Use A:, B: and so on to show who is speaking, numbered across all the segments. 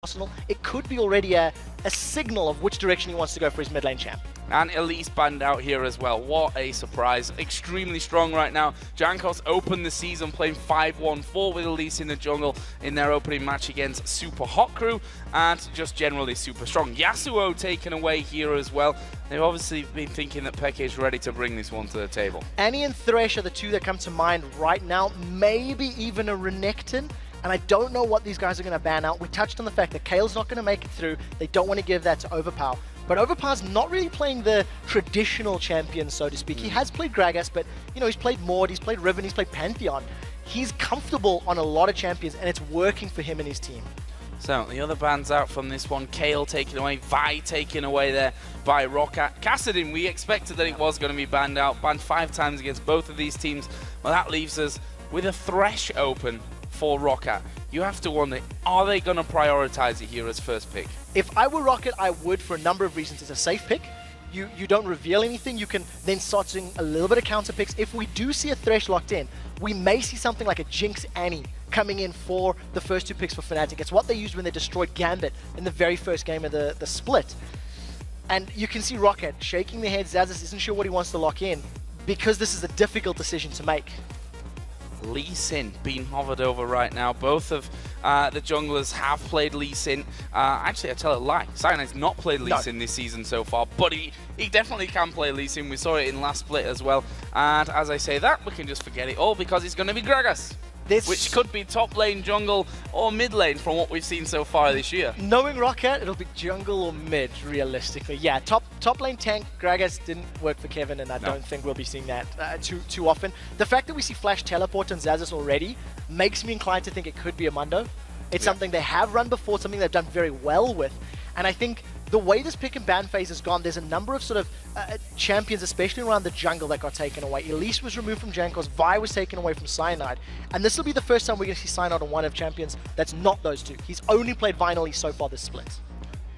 A: Arsenal, it could be already a signal of which direction he wants to go for his mid lane champ.
B: And Elise banned out here as well. What a surprise. Extremely strong right now. Jankos opened the season playing 5-1-4 with Elise in the jungle in their opening match against Super Hot Crew, and just generally super strong. Yasuo taken away here as well. They've obviously been thinking that Peke is ready to bring this one to the table.
A: Annie and Thresh are the two that come to mind right now. Maybe even a Renekton. And I don't know what these guys are going to ban out. We touched on the fact that Kale's not going to make it through. They don't want to give that to Overpower. But Overpower's not really playing the traditional champion, so to speak. He has played Gragas, but you know, he's played Mord, he's played Riven, he's played Pantheon. He's comfortable on a lot of champions, and it's working for him and his team.
B: So, the other bans out from this one. Kale taken away, Vi taken away there by Roccat. Kassadin, we expected that it was going to be banned out. Banned 5 times against both of these teams. Well, that leaves us with a Thresh open for Roccat. You have to wonder, are they going to prioritize it here as first pick?
A: If I were Roccat, I would, for a number of reasons. It's a safe pick. You don't reveal anything. You can then start seeing a little bit of counter picks. If we do see a Thresh locked in, we may see something like a Jinx Annie coming in for the first 2 picks for Fnatic. It's what they used when they destroyed Gambit in the very first game of the split. And you can see Roccat shaking their head. Xaxis isn't sure what he wants to lock in because this is a difficult decision to make.
B: Lee Sin being hovered over right now. Both of the junglers have played Lee Sin. Actually, I tell a lie. Cyanide's not played Lee Sin this season so far, but he definitely can play Lee Sin. We saw it in last split as well. And as I say that, we can just forget it all because it's going to be Gragas. Which could be top lane, jungle, or mid lane from what we've seen so far this year.
A: Knowing Roccat, it'll be jungle or mid, realistically. Yeah, top lane tank, Gragas didn't work for Kevin, and I don't think we'll be seeing that too often. The fact that we see Flash teleport and Xaxis already makes me inclined to think it could be a Mundo. It's something they have run before, something they've done very well with, and I think the way this pick and ban phase has gone, there's a number of sort of champions, especially around the jungle, that got taken away. Elise was removed from Jankos, Vi was taken away from Cyanide, and this will be the first time we're going to see Cyanide on one of champions that's not those two. He's only played Vinally so far this split.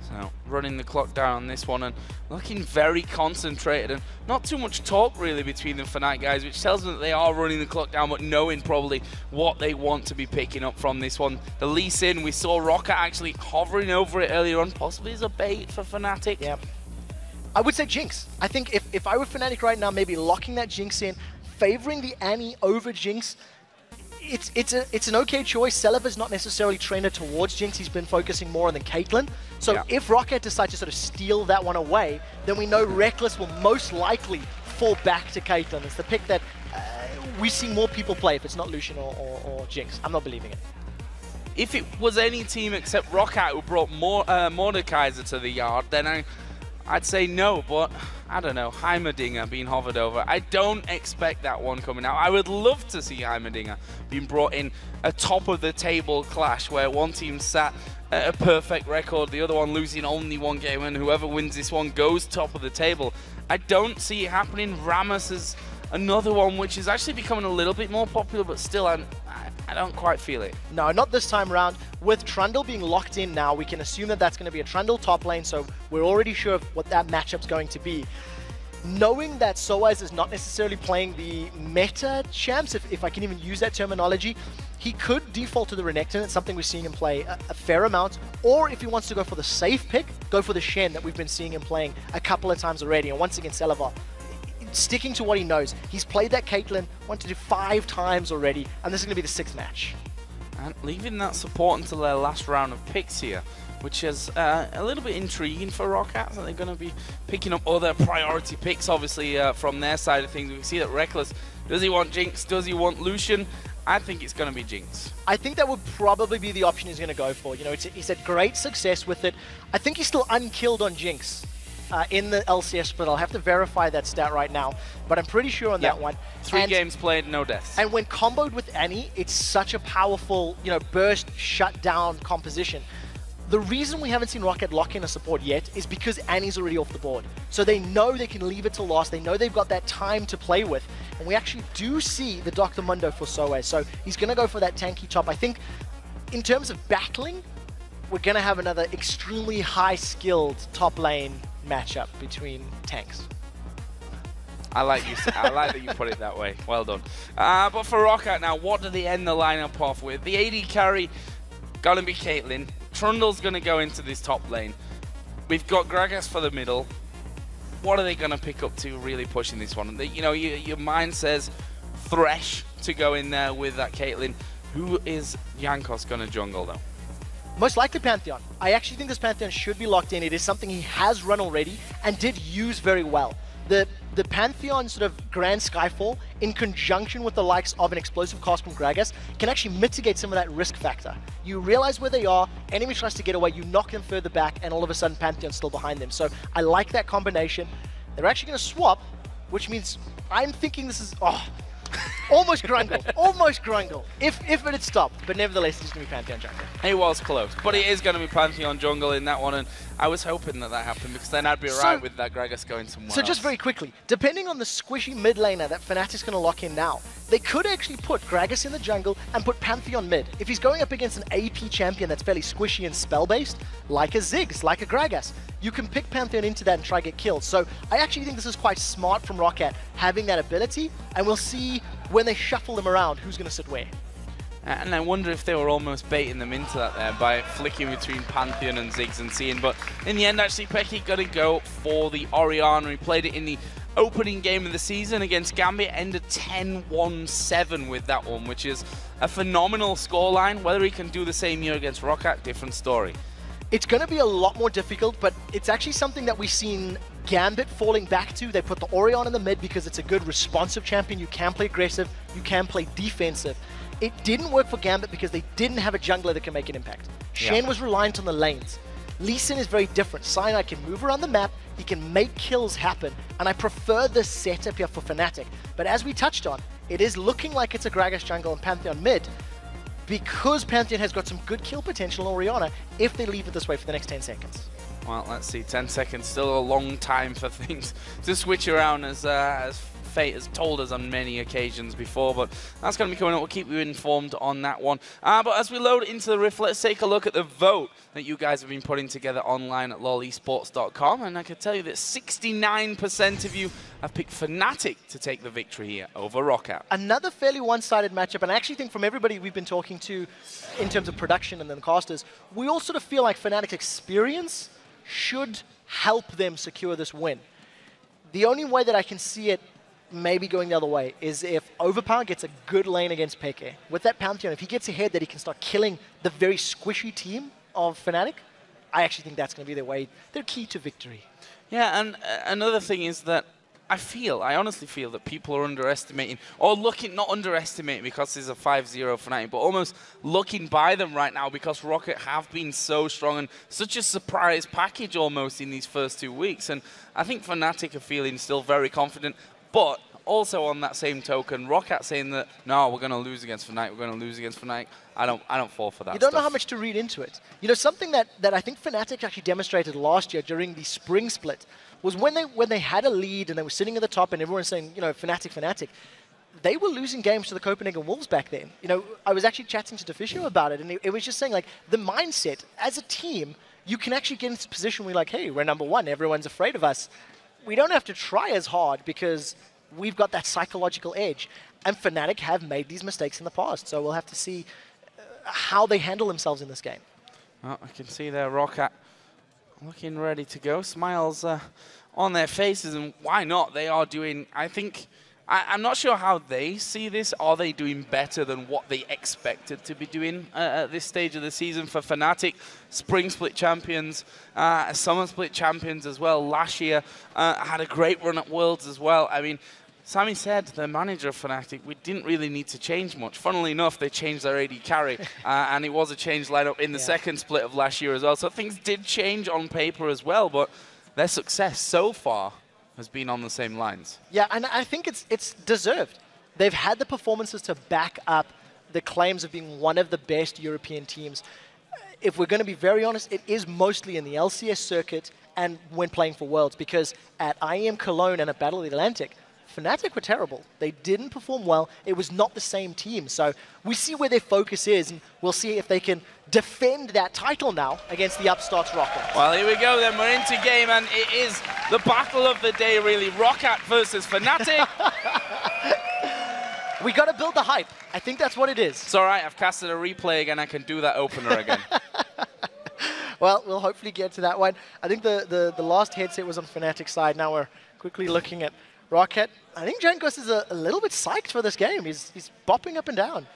B: So, running the clock down on this one and looking very concentrated, and not too much talk really between the Fnatic guys, which tells them that they are running the clock down but knowing probably what they want to be picking up from this one. The Lee Sin, we saw Roccat actually hovering over it earlier on, possibly as a bait for Fnatic.
A: Yeah. I would say Jinx. I think if I were Fnatic right now, maybe locking that Jinx in, favoring the Annie over Jinx. It's an okay choice. Celiba's not necessarily trended towards Jinx. He's been focusing more on the Caitlyn. So if Roccat decides to sort of steal that one away, then we know Reckless will most likely fall back to Caitlyn. It's the pick that we see more people play if it's not Lucian or Jinx. I'm not believing it.
B: If it was any team except Roccat who brought Mordekaiser to the yard, then I'd say no, but I don't know. Heimerdinger being hovered over. I don't expect that one coming out. I would love to see Heimerdinger being brought in a top-of-the-table clash where one team sat at a perfect record, the other one losing only 1 game, and whoever wins this one goes top of the table. I don't see it happening. Rammus is another one which is actually becoming a little bit more popular, but still I don't quite feel it.
A: No, not this time around. With Trundle being locked in now, we can assume that that's going to be a Trundle top lane, so we're already sure of what that matchup's going to be. Knowing that Soaz is not necessarily playing the meta champs, if I can even use that terminology, he could default to the Renekton. It's something we're seeing him play a fair amount. Or if he wants to go for the safe pick, go for the Shen that we've been seeing him playing a couple of times already. And once again, Celiva, sticking to what he knows. He's played that Caitlyn 5 times already, and this is going to be the 6th match.
B: And leaving that support until their last round of picks here, which is a little bit intriguing for Roccat. So they're going to be picking up other priority picks, obviously, from their side of things. We can see that Reckless, does he want Jinx? Does he want Lucian? I think it's going to be Jinx. I
A: think that would probably be the option he's going to go for. You know, he's had great success with it. I think he's still unkilled on Jinx. In the LCS split. I'll have to verify that stat right now, but I'm pretty sure on that one.
B: 3 games played, no deaths.
A: And when comboed with Annie, it's such a powerful, you know, burst, shut down composition. The reason we haven't seen Roccat lock in a support yet is because Annie's already off the board. So they know they can leave it to last. They know they've got that time to play with. And we actually do see the Dr. Mundo for Soaz. So he's going to go for that tanky top. I think in terms of battling, we're going to have another extremely high-skilled top lane matchup between tanks.
B: I like that you put it that way. Well done. But for Roccat now, what do they end the lineup off with? The AD carry, gonna be Caitlyn. Trundle's going to go into this top lane. We've got Gragas for the middle. What are they going to pick up to really pushing this one? You know, your mind says Thresh to go in there with that Caitlyn. Who is Jankos going to jungle, though?
A: Most likely Pantheon. I actually think this Pantheon should be locked in. It is something he has run already and did use very well. The Pantheon sort of Grand Skyfall, in conjunction with the likes of an explosive cast from Gragas, can actually mitigate some of that risk factor. You realize where they are, enemy tries to get away, you knock them further back, and all of a sudden Pantheon's still behind them. So I like that combination. They're actually going to swap, which means I'm thinking this is... almost Grungle, almost Grungle, if it had stopped, but nevertheless it's going to be Pantheon jungle.
B: It was close, but it is going to be Pantheon jungle in that one, and I was hoping that happened, because then I'd be right with that Gragas going somewhere else.
A: Just very quickly, depending on the squishy mid laner that Fnatic's going to lock in now, they could actually put Gragas in the jungle and put Pantheon mid. If he's going up against an AP champion that's fairly squishy and spell-based, like a Ziggs, like a Gragas, you can pick Pantheon into that and try to get killed. So I actually think this is quite smart from Roccat, having that ability, and we'll see when they shuffle them around who's going to sit where.
B: And I wonder if they were almost baiting them into that there by flicking between Pantheon and Ziggs and seeing. But in the end, actually, xPeke got to go for the Orianna. He played it in the opening game of the season against Gambit, ended 10-1-7 with that one, which is a phenomenal scoreline. Whether he can do the same here against Roccat, different story.
A: It's going to be a lot more difficult, but it's actually something that we've seen Gambit falling back to. They put the Orianna in the mid because it's a good responsive champion. You can play aggressive, you can play defensive. It didn't work for Gambit because they didn't have a jungler that can make an impact. Shen was reliant on the lanes. Lee Sin is very different. Cyanide can move around the map, he can make kills happen, and I prefer this setup here for Fnatic. But as we touched on, it is looking like it's a Gragas jungle and Pantheon mid, because Pantheon has got some good kill potential on Orianna if they leave it this way for the next 10 seconds.
B: Well, let's see, 10 seconds, still a long time for things to switch around as fate has told us on many occasions before, but that's going to be coming up. We'll keep you informed on that one. But as we load into the Rift, let's take a look at the vote that you guys have been putting together online at lolesports.com, and I can tell you that 69% of you have picked Fnatic to take the victory here over Roccat.
A: Another fairly one-sided matchup, and I actually think from everybody we've been talking to in terms of production and then casters, we all sort of feel like Fnatic's experience should help them secure this win. The only way that I can see it maybe going the other way is if Overpower gets a good lane against xPeke. With that Pantheon, if he gets ahead that he can start killing the very squishy team of Fnatic, I actually think that's going to be their way, their key to victory.
B: Yeah, and another thing is that I honestly feel that people are underestimating, or not underestimating because there's a 5-0 Fnatic, but almost looking by them right now because Roccat have been so strong and such a surprise package almost in these first 2 weeks. And I think Fnatic are feeling still very confident, but also on that same token, Roccat saying that, no, we're going to lose against Fnatic, we're going to lose against Fnatic. I don't fall for that.
A: You don't know how much to read into it. You know, something that I think Fnatic actually demonstrated last year during the spring split was when they had a lead and they were sitting at the top and everyone was saying, you know, Fnatic, they were losing games to the Copenhagen Wolves back then. You know, I was actually chatting to Deficio about it, and it was just saying, like, the mindset as a team, you can actually get into a position where you're like, hey, we're number one, everyone's afraid of us. We don't have to try as hard because we've got that psychological edge. And Fnatic have made these mistakes in the past, so we'll have to see how they handle themselves in this game.
B: Well, I can see there Roccat looking ready to go. Smiles on their faces, and why not? They are doing, I think, I'm not sure how they see this. Are they doing better than what they expected to be doing at this stage of the season for Fnatic? Spring split champions, summer split champions as well. Last year had a great run at Worlds as well. I mean, Sammy said, the manager of Fnatic, we didn't really need to change much. Funnily enough, they changed their AD carry, and it was a changed lineup in the second split of last year as well. So things did change on paper as well, but their success so far has been on the same lines.
A: Yeah, and I think it's deserved. They've had the performances to back up the claims of being one of the best European teams. If we're going to be very honest, it is mostly in the LCS circuit and when playing for Worlds, because at IEM Cologne and at Battle of the Atlantic, Fnatic were terrible. They didn't perform well. It was not the same team. So we see where their focus is, and we'll see if they can defend that title now against the upstarts Roccat.
B: Well, here we go then. We're into game, and it is the battle of the day, really. Roccat versus Fnatic.
A: We got to build the hype. I think that's what it is.
B: It's all right. I've casted a replay again. I can do that opener again.
A: Well, we'll hopefully get to that one. I think the last headset was on Fnatic's side. Now we're quickly looking at Roccat. I think Jankos is a little bit psyched for this game. He's bopping up and down.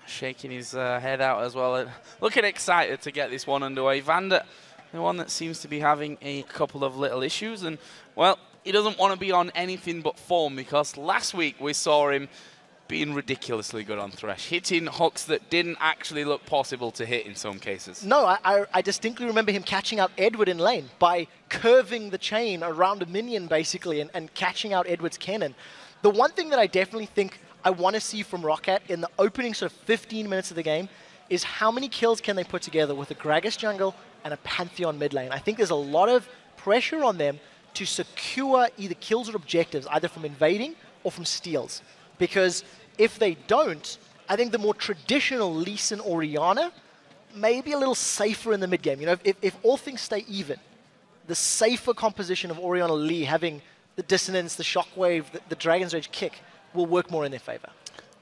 B: Shaking his head out as well. Looking excited to get this one underway. Vander, the one that seems to be having a couple of little issues. And, well, he doesn't want to be on anything but form because last week we saw him being ridiculously good on Thresh, hitting hooks that didn't actually look possible to hit in some cases.
A: No, I distinctly remember him catching out Edward in lane by curving the chain around a minion, basically, and catching out Edward's cannon. The one thing that I definitely think I want to see from Roccat in the opening sort of 15 minutes of the game is how many kills can they put together with a Gragas jungle and a Pantheon mid lane. I think there's a lot of pressure on them to secure either kills or objectives, either from invading or from steals. Because if they don't, I think the more traditional Lee Sin or Orianna may be a little safer in the mid game. You know, if all things stay even, the safer composition of Orianna Lee having the dissonance, the shockwave, the Dragon's Rage kick will work more in their favor.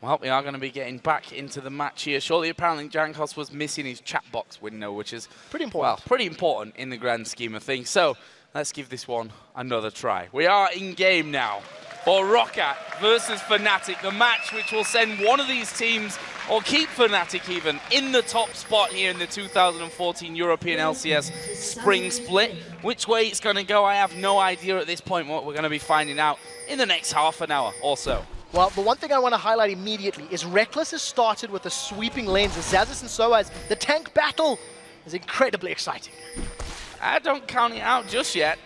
B: Well, we are going to be getting back into the match here shortly. Apparently, Jankos was missing his chat box window, which is
A: pretty important.
B: Well, pretty important in the grand scheme of things. So let's give this one another try. We are in game now for Roccat versus Fnatic, the match which will send one of these teams, or keep Fnatic even, in the top spot here in the 2014 European LCS Spring Split. Which way it's going to go, I have no idea at this point. What we're going to be finding out in the next half an hour or so.
A: Well, the one thing I want to highlight immediately is Reckless has started with a sweeping lens. Xazis and Soaz, the tank battle is incredibly exciting.
B: I don't count it out just yet.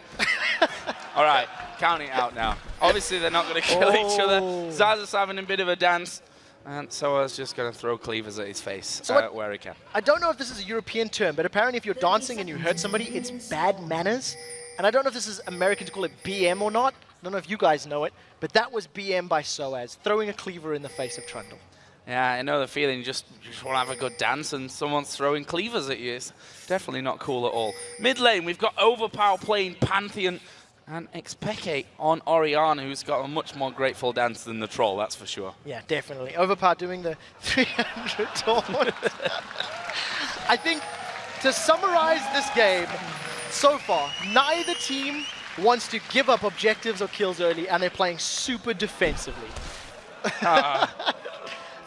B: All right, count it out now. Obviously, they're not going to kill each other. Xazis having a bit of a dance. And Soaz just going to throw cleavers at his face where he can.
A: I don't know if this is a European term, but apparently if you're dancing and you hurt somebody, it's bad manners. And I don't know if this is American to call it BM or not. I don't know if you guys know it, but that was BM by Soaz, throwing a cleaver in the face of Trundle.
B: Yeah, I know the feeling. You just want to have a good dance and someone's throwing cleavers at you. It's definitely not cool at all. Mid lane, we've got Overpower playing Pantheon and xPeke on Orianna, who's got a much more grateful dance than the troll, that's for sure.
A: Yeah, definitely. Overpower doing the 300 taunt. I think to summarize this game, so far, neither team wants to give up objectives or kills early, and they're playing super defensively.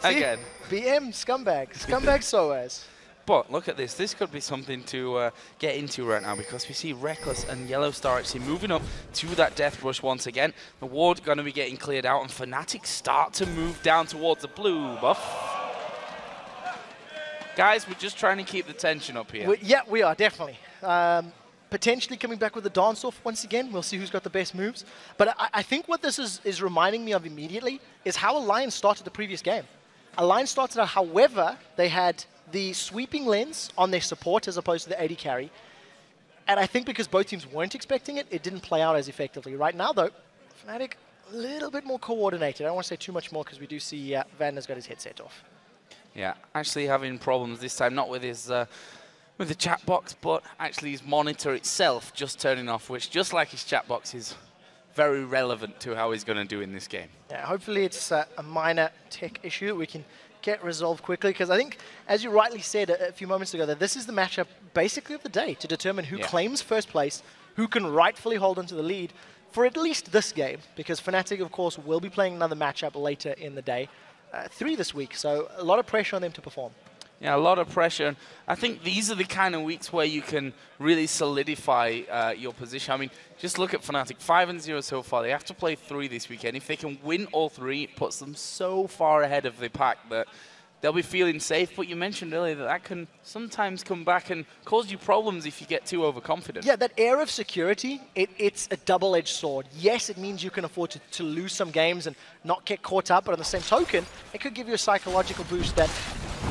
B: Again.
A: BM, scumbag Soaz.
B: But look at this. This could be something to get into right now because we see Reckless and Yellowstar actually moving up to that Death Rush once again. The ward going to be getting cleared out, and Fnatic start to move down towards the blue buff. Guys, we're just trying to keep the tension up here.
A: Yeah, we are, definitely. Potentially coming back with the dance-off once again. We'll see who's got the best moves. But I think what this is reminding me of immediately is how Alliance started the previous game. Alliance started out, however, they had the sweeping lens on their support as opposed to the AD carry. And I think because both teams weren't expecting it, it didn't play out as effectively. Right now, though, Fnatic a little bit more coordinated. I don't want to say too much more because we do see Vander's got his headset off.
B: Yeah, actually having problems this time, not with his with the chat box, but actually his monitor itself just turning off, which, just like his chat box, is very relevant to how he's going to do in this game.
A: Yeah, hopefully it's a minor tech issue that we can get resolved quickly, because I think, as you rightly said a few moments ago, that this is the matchup basically of the day to determine who claims first place, who can rightfully hold onto the lead for at least this game, because Fnatic, of course, will be playing another matchup later in the day, 3 this week, so a lot of pressure on them to perform.
B: Yeah, a lot of pressure. I think these are the kind of weeks where you can really solidify your position. I mean, just look at Fnatic, 5-0 so far. They have to play 3 this weekend. If they can win all 3, it puts them so far ahead of the pack that they'll be feeling safe. But you mentioned earlier that that can sometimes come back and cause you problems if you get too overconfident.
A: Yeah, that air of security, it's a double-edged sword. Yes, it means you can afford to lose some games and not get caught up, but on the same token, it could give you a psychological boost that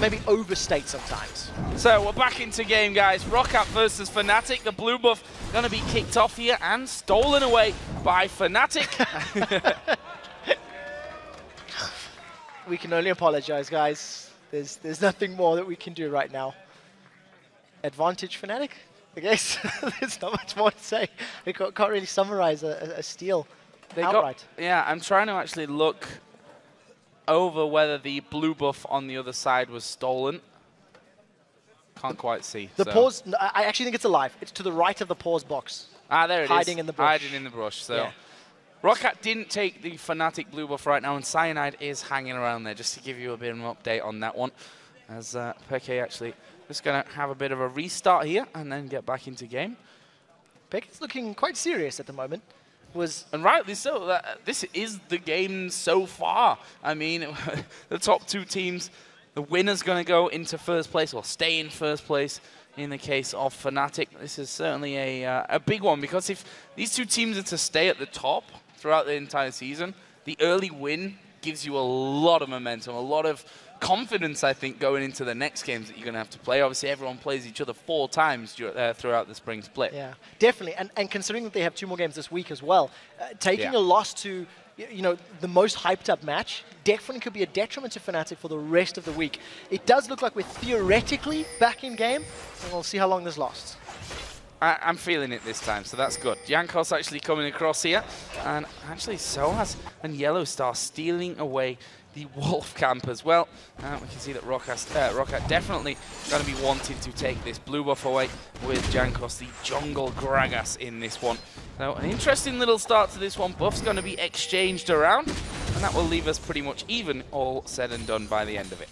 A: maybe overstate sometimes.
B: So we're back into game, guys. Roccat versus Fnatic. The blue buff going to be kicked off here and stolen away by Fnatic.
A: We can only apologize, guys. There's nothing more that we can do right now. Advantage Fnatic, I guess. There's not much more to say. We can't really summarize a steal outright.
B: Yeah, I'm trying to actually look over whether the blue buff on the other side was stolen. Can't quite see.
A: The pause, no, I actually think it's alive. It's to the right of the pause box.
B: Ah, there it is.
A: Hiding in the brush.
B: Hiding in the brush. So
A: Yeah.
B: Roccat didn't take the Fnatic blue buff right now, and Cyanide is hanging around there, just to give you a bit of an update on that one. As xPeke actually just going to have a bit of a restart here and then get back into game.
A: xPeke's looking quite serious at the moment.
B: And rightly so. This is the game so far. I mean, the top two teams, the winner's going to go into first place, or stay in first place in the case of Fnatic. This is certainly a big one, because if these two teams are to stay at the top throughout the entire season, the early win gives you a lot of momentum, a lot of confidence, I think, going into the next games that you're going to have to play. Obviously, everyone plays each other 4 times throughout the spring split.
A: Yeah, definitely. And considering that they have 2 more games this week as well, taking a loss to, you know, the most hyped up match definitely could be a detriment to Fnatic for the rest of the week. It does look like we're theoretically back in game, and we'll see how long this lasts.
B: I'm feeling it this time, so that's good. Jankos actually coming across here, and actually Soaz and Yellow Star stealing away the Wolf camp as well. We can see that Roccat definitely going to be wanting to take this blue buff away with Jankos, the jungle Gragas in this one. So an interesting little start to this one. Buff's going to be exchanged around, and that will leave us pretty much even, all said and done by the end of it.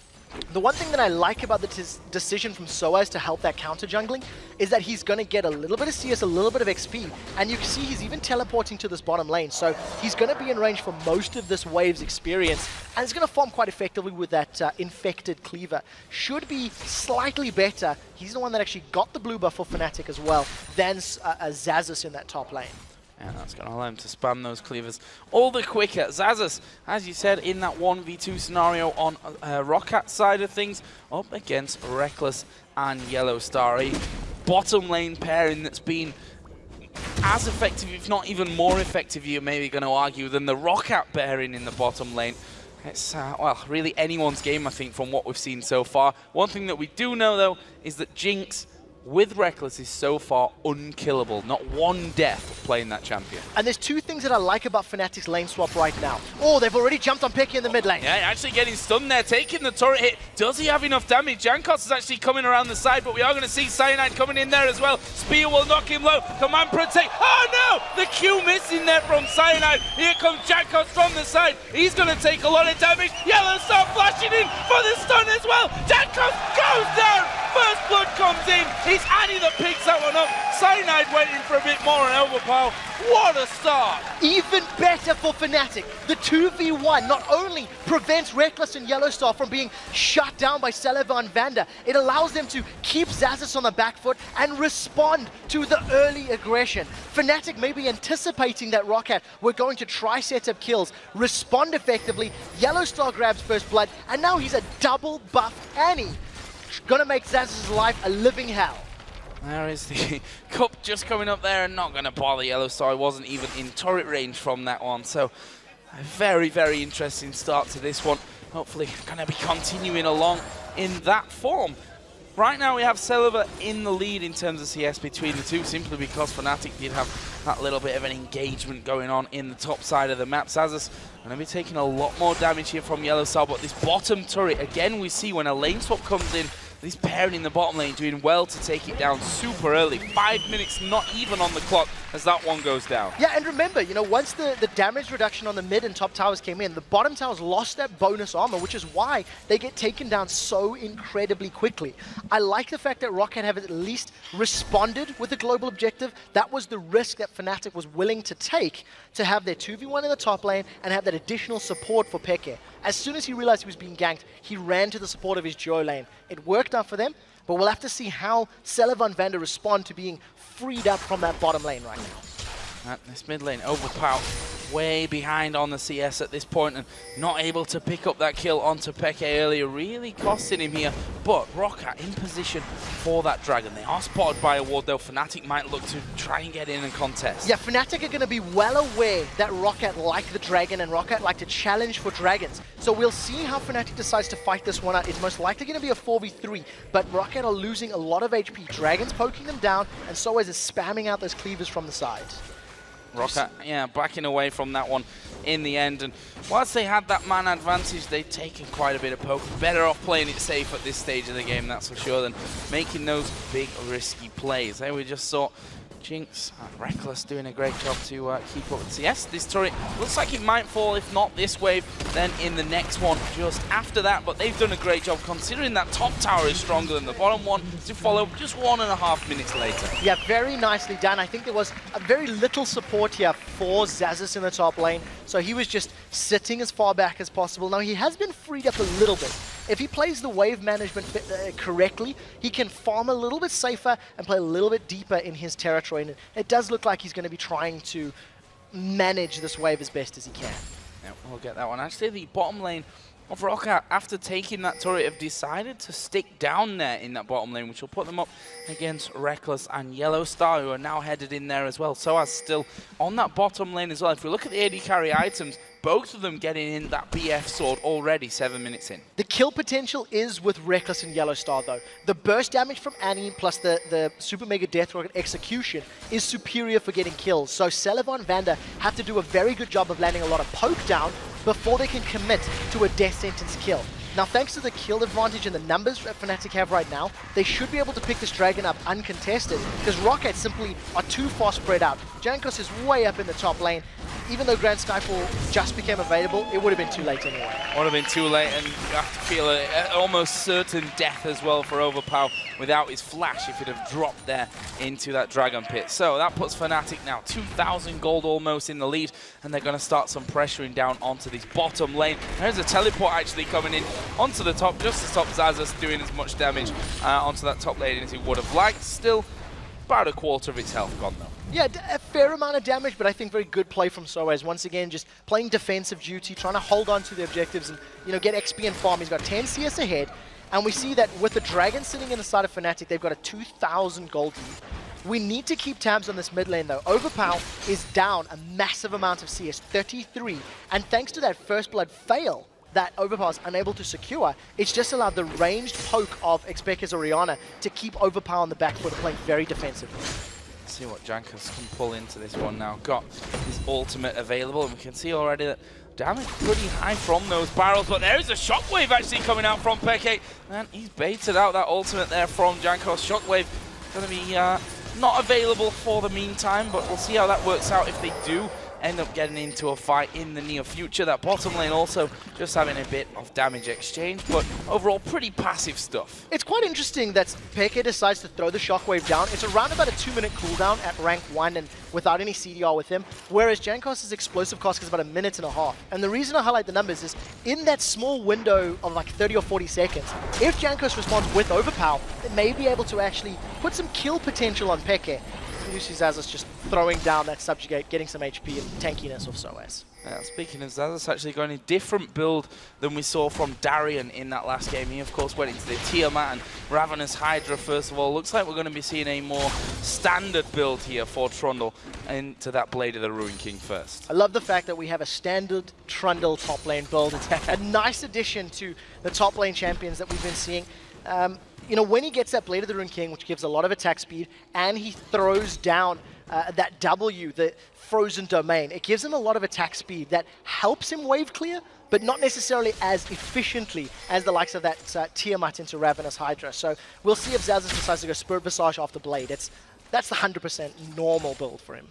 A: The one thing that I like about the decision from Soaz to help that counter jungling is that he's going to get a little bit of CS, a little bit of XP, and you can see he's even teleporting to this bottom lane, so he's going to be in range for most of this wave's experience, and he's going to farm quite effectively with that infected cleaver. Should be slightly better. He's the one that actually got the blue buff for Fnatic as well, than Xaxus in that top lane.
B: And that's going to allow him to spam those cleavers all the quicker. Xaxus, as you said, in that 1v2 scenario on Roccat's side of things, up against Rekkles and Yellow Star. A bottom lane pairing that's been as effective, if not even more effective, you're maybe going to argue, than the Roccat pairing in the bottom lane. It's, well, really anyone's game, I think, from what we've seen so far. One thing that we do know, though, is that Jinx with Rekkles is so far unkillable. Not one death playing that champion. And
A: there's 2 things that I like about Fnatic's lane swap right now. Oh, they've already jumped on xPeke in the mid lane.
B: Yeah, actually getting stunned there, taking the turret hit. Does he have enough damage? Jankos is actually coming around the side, but we are going to see Cyanide coming in there as well. Spear will knock him low. Command protect. Oh no! The Q missing there from Cyanide. Here comes Jankos from the side. He's going to take a lot of damage. Yellow Star flashing in for the stun as well. Jankos goes down. First blood comes in. It's Annie that picks that one up. Cyanide waiting for a bit more on overpower. What a start!
A: Even better for Fnatic. The 2v1 not only prevents Rekkles and Yellow Star from being shut down by Celevan Vander, it allows them to keep Xaxus on the back foot and respond to the early aggression. Fnatic may be anticipating that Roccat were going to try set up kills, respond effectively. Yellow Star grabs first blood, and now he's a double buff Annie. Gonna make Xaxus' life a living hell.
B: There is the cup just coming up there, and not going to bother Yellow Star. He wasn't even in turret range from that one. So a very, very interesting start to this one. Hopefully going to be continuing along in that form. Right now we have Silver in the lead in terms of CS between the two, simply because Fnatic did have that little bit of an engagement going on in the top side of the map. Xaxus going to be taking a lot more damage here from Yellow Star, but this bottom turret, again, we see when a lane swap comes in, this pairing in the bottom lane doing well to take it down super early. 5 minutes not even on the clock as that one goes down.
A: Yeah, and remember, you know, once the damage reduction on the mid and top towers came in, the bottom towers lost that bonus armor, which is why they get taken down so incredibly quickly. I like the fact that Roccat have at least responded with the global objective. That was the risk that Fnatic was willing to take to have their 2v1 in the top lane and have that additional support for xPeke. As soon as he realized he was being ganked, he ran to the support of his duo lane. It worked out for them, but we'll have to see how Celevan Vander respond to being freed up from that bottom lane right now.
B: This mid lane, overpowered, way behind on the CS at this point, and not able to pick up that kill onto xPeke earlier, really costing him here. But Roccat in position for that dragon. They are spotted by a ward, though. Fnatic might look to try and get in and contest.
A: Yeah, Fnatic are going to be well aware that Roccat like the dragon, and Roccat like to challenge for dragons. So we'll see how Fnatic decides to fight this one out. It's most likely going to be a 4v3, but Roccat are losing a lot of HP. Dragons poking them down, and Soaz is spamming out those cleavers from the sides.
B: Roccat, yeah, backing away from that one in the end. And whilst they had that man advantage, they'd taken quite a bit of poke. Better off playing it safe at this stage of the game, that's for sure, than making those big, risky plays. There we just saw Jinx and Reckless doing a great job to keep up with CS. This turret looks like it might fall, if not this wave, then in the next one just after that. But they've done a great job considering that top tower is stronger than the bottom one to follow just 1.5 minutes later.
A: Yeah, very nicely done. I think there was a very little support here for Xaxis in the top lane. So he was just sitting as far back as possible. Now he has been freed up a little bit. If he plays the wave management correctly, he can farm a little bit safer and play a little bit deeper in his territory. And it does look like he's going to be trying to manage this wave as best as he can.
B: Yeah, we'll get that one. Actually, the bottom lane of Roccat, after taking that turret, have decided to stick down there in that bottom lane, which will put them up against Reckless and Yellow Star, who are now headed in there as well. So as still on that bottom lane as well. If we look at the AD carry items, both of them getting in that BF sword already 7 minutes in. The
A: kill potential is with Reckless and Yellow Star though. The burst damage from Annie plus the Super Mega Death Rocket execution is superior for getting kills. So Celavan and Vander have to do a very good job of landing a lot of poke down before they can commit to a death sentence kill. Now, thanks to the kill advantage and the numbers that Fnatic have right now, they should be able to pick this Dragon up uncontested, because Roccat simply are too far spread out. Jankos is way up in the top lane. Even though Grand Skyfall just became available, it would have been too late anyway.
B: Would have been too late, and you have to feel an almost certain death as well for Overpower without his flash if he'd have dropped there into that Dragon Pit. So that puts Fnatic now 2,000 gold almost in the lead, and they're going to start some pressuring down onto this bottom lane. There's a teleport actually coming in onto the top just to stop Xaxis doing as much damage onto that top lane as he would have liked. Still, about a quarter of its health gone though.
A: Yeah, a fair amount of damage, but I think very good play from Soaz. Once again, just playing defensive duty, trying to hold on to the objectives and, you know, get XP and farm. He's got 10 CS ahead, and we see that with the Dragon sitting in the side of Fnatic, they've got a 2,000 gold lead. We need to keep tabs on this mid lane though. Overpower is down a massive amount of CS, 33, and thanks to that first blood fail that Overpower is unable to secure, it's just allowed the ranged poke of xPeke's Orianna to keep Overpower on the back foot, playing very defensively.
B: Let's see what Jankos can pull into this one now. Got his ultimate available, and we can see already that damage pretty high from those barrels, but there is a shockwave actually coming out from Peke, and he's baited out that ultimate there from Jankos. Shockwave going to be not available for the meantime, but we'll see how that works out if they do end up getting into a fight in the near future. That bottom lane also just having a bit of damage exchange, but overall pretty passive stuff.
A: It's quite interesting that Peke decides to throw the shockwave down. It's around about a 2-minute cooldown at rank 1 and without any CDR with him, whereas Jankos' explosive cost is about 1.5 minutes. And the reason I highlight the numbers is in that small window of like 30 or 40 seconds, if Jankos responds with Overpower, it may be able to actually put some kill potential on Peke. Lucy Xaxis just throwing down that subjugate, getting some HP and tankiness of Soaz.
B: Yeah, speaking of Xaxis, actually going a different build than we saw from Darian in that last game. He, of course, went into the Tiamat and Ravenous Hydra first of all. Looks like we're going to be seeing a more standard build here for Trundle into that Blade of the Ruin King first.
A: I love the fact that we have a standard Trundle top lane build. It's a nice addition to the top lane champions that we've been seeing. You know, when he gets that Blade of the Ruin King, which gives a lot of attack speed, and he throws down that W, the Frozen Domain, it gives him a lot of attack speed that helps him wave clear, but not necessarily as efficiently as the likes of that Tiamat into Ravenous Hydra. So we'll see if Xaxis decides to go Spirit Visage after Blade. That's the 100% normal build for him.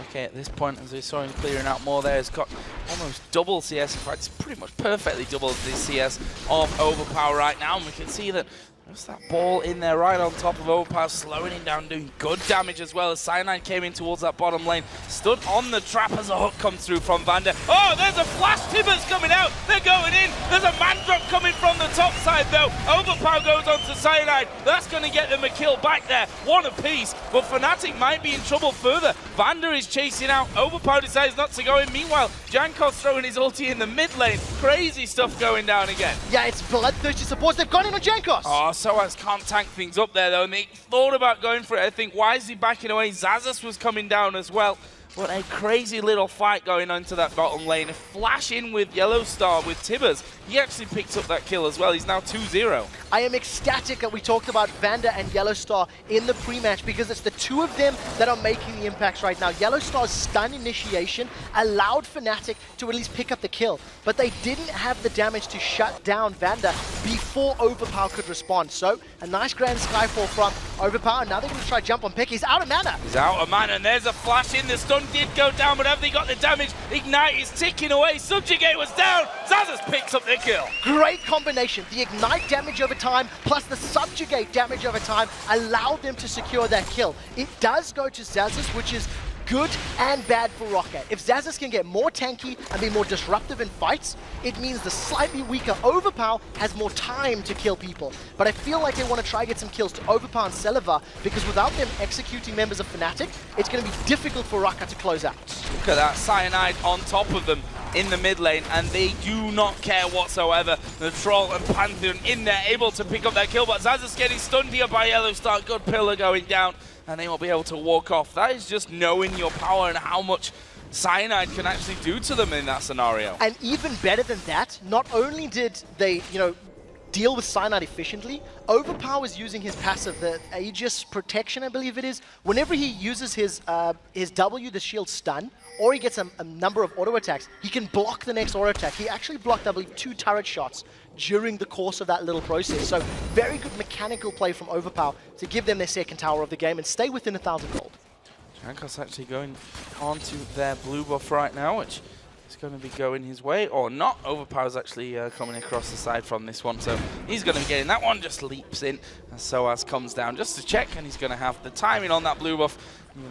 B: Okay, at this point, as we saw him clearing out more there, he's got almost double CS. In fact, it's pretty much perfectly double the CS of Overpower right now, and we can see that there's that ball in there right on top of Overpower, slowing him down, doing good damage as well as Cyanide came in towards that bottom lane. Stood on the trap as a hook comes through from Vander. Oh, there's a flash. Tibbers coming out. They're going in. There's a man drop coming from the top side though. Overpower goes on to Cyanide. That's going to get them a kill back there. One apiece, but Fnatic might be in trouble further. Vander is chasing out. Overpower decides not to go in. Meanwhile, Jankos throwing his ulti in the mid lane. Crazy stuff going down again.
A: Yeah, it's bloodthirsty supports. They've gone in on Jankos.
B: Oh, Soaz can't tank things up there though, and they thought about going for it. I think wisely backing away. Xaxis was coming down as well, But a crazy little fight going on to that bottom lane. A flash in with Yellowstar with Tibbers. He actually picked up that kill as well. He's now 2-0.
A: I am ecstatic that we talked about Vander and Yellowstar in the pre-match because it's the two of them that are making the impacts right now. Yellowstar's stun initiation allowed Fnatic to at least pick up the kill, but they didn't have the damage to shut down Vander before Overpower could respond. So, a nice grand Skyfall from Overpower. Now they're going to try to jump on Pick. He's out of mana.
B: He's out of mana, and there's a flash in. The stun did go down, but have they got the damage? Ignite is ticking away. Subjugate was down. Zazas picks up the kill.
A: Great combination. The Ignite damage over time plus the Subjugate damage over time allowed them to secure that kill. It does go to Zazas, which is good and bad for Roccat. If Zazas can get more tanky and be more disruptive in fights, it means the slightly weaker Overpower has more time to kill people. But I feel like they want to try to get some kills to Overpower and Celiva because without them executing members of Fnatic, it's going to be difficult for Roccat to close out.
B: Look at that, Cyanide on top of them in the mid lane, and they do not care whatsoever. The Troll and Pantheon in there, able to pick up that kill, but Zazas getting stunned here by Yellowstar. Good pillar going down, and they will be able to walk off. That is just knowing your power and how much Cyanide can actually do to them in that scenario.
A: And even better than that, not only did they, deal with Cyanide efficiently, Overpower is using his passive, the Aegis Protection, I believe it is. Whenever he uses his W, the shield stun, or he gets a number of auto attacks, he can block the next auto attack. He actually blocked, I believe, 2 turret shots during the course of that little process. So very good mechanical play from Overpower to give them their second tower of the game and stay within 1,000 gold.
B: Jankos actually going onto their blue buff right now, which is going to be going his way, or not. Overpower's actually coming across the side from this one, so he's going to be getting that one, just leaps in, and Soaz comes down just to check, and he's going to have the timing on that blue buff.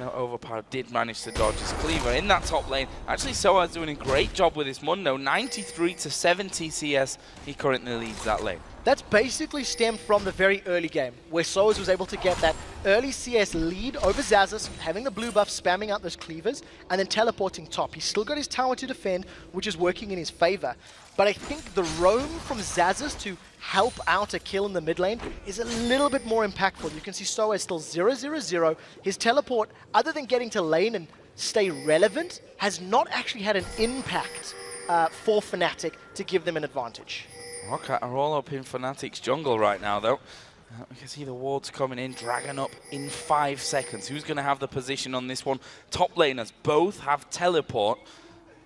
B: Overpower did manage to dodge his cleaver in that top lane. Actually, Soaz doing a great job with his Mundo, 93 to 70 CS. He currently leads that lane.
A: That's basically stemmed from the very early game, where Soaz was able to get that early CS lead over Zazas, having the blue buff, spamming out those cleavers, and then teleporting top. He's still got his tower to defend, which is working in his favor. But I think the roam from Zazas to help out a kill in the mid lane is a little bit more impactful. You can see Soaz still 0-0-0. His teleport, other than getting to lane and stay relevant, has not actually had an impact for Fnatic to give them an advantage.
B: Roccat are all up in Fnatic's jungle right now, though. We can see the wards coming in, Dragon up in 5 seconds. Who's going to have the position on this one? Top laners both have teleport.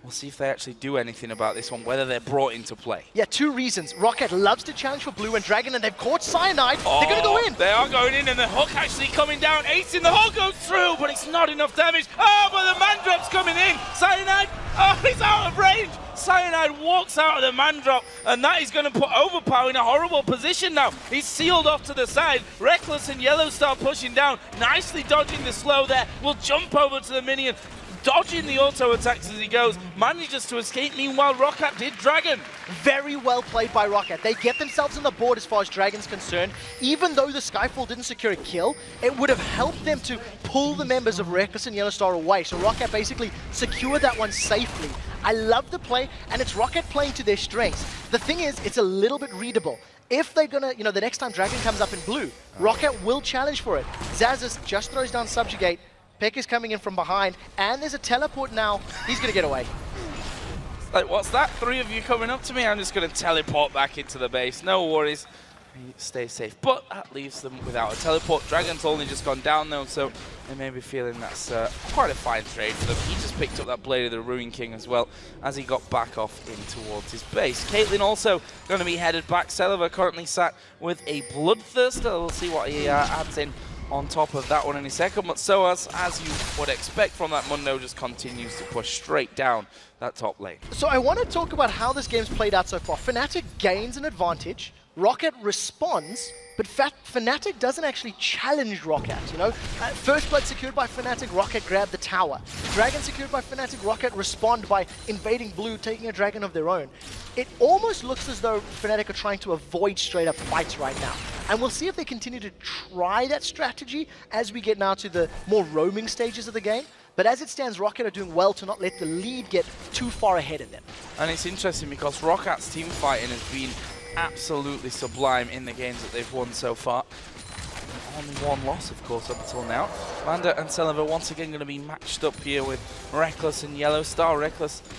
B: We'll see if they actually do anything about this one, whether they're brought into play.
A: Yeah, 2 reasons. Roccat loves to challenge for blue and dragon, and they've caught Cyanide. They're going to go in.
B: They are going in, and the hook actually coming down. Ace in the hook goes through, but it's not enough damage. Oh, but the man drop's coming in. Cyanide, oh, he's out of range. Cyanide walks out of the man drop, and that is going to put Overpower in a horrible position now. He's sealed off to the side. Reckless and Yellowstar pushing down, nicely dodging the slow there. Will jump over to the minion, dodging the auto attacks as he goes, manages to escape. Meanwhile, Roccat did Dragon.
A: Very well played by Roccat. They get themselves on the board as far as Dragon's concerned. Even though the Skyfall didn't secure a kill, it would have helped them to pull the members of Reckless and Yellowstar away. So Roccat basically secured that one safely. I love the play, and it's Roccat playing to their strengths. The thing is, it's a little bit readable. If they're gonna, the next time Dragon comes up in blue, Roccat will challenge for it. Zazas just throws down Subjugate. Peck is coming in from behind, and there's a teleport now. He's going to get away.
B: Like, what's that? 3 of you coming up to me? I'm just going to teleport back into the base. No worries. Stay safe. But that leaves them without a teleport. Dragon's only just gone down, though, so they may be feeling that's quite a fine trade for them. He just picked up that Blade of the Ruin King as well as he got back off in towards his base. Caitlyn also going to be headed back. Celiva currently sat with a Bloodthirster. We'll see what he adds in on top of that one in a second, but Soaz, as you would expect from that Mundo, just continues to push straight down that top lane.
A: So I want to talk about how this game's played out so far. Fnatic gains an advantage, Roccat responds, but Fnatic doesn't actually challenge Roccat, First blood secured by Fnatic, Roccat grabbed the tower. Dragon secured by Fnatic, Roccat respond by invading blue, taking a dragon of their own. It almost looks as though Fnatic are trying to avoid straight-up fights right now. And we'll see if they continue to try that strategy as we get now to the more roaming stages of the game. But as it stands, Roccat are doing well to not let the lead get too far ahead of them. And
B: it's interesting because Rockat's team fighting has been absolutely sublime in the games that they've won so far. only one loss, of course, up until now. Vanda and Celeber once again going to be matched up here with Reckless and Yellowstar.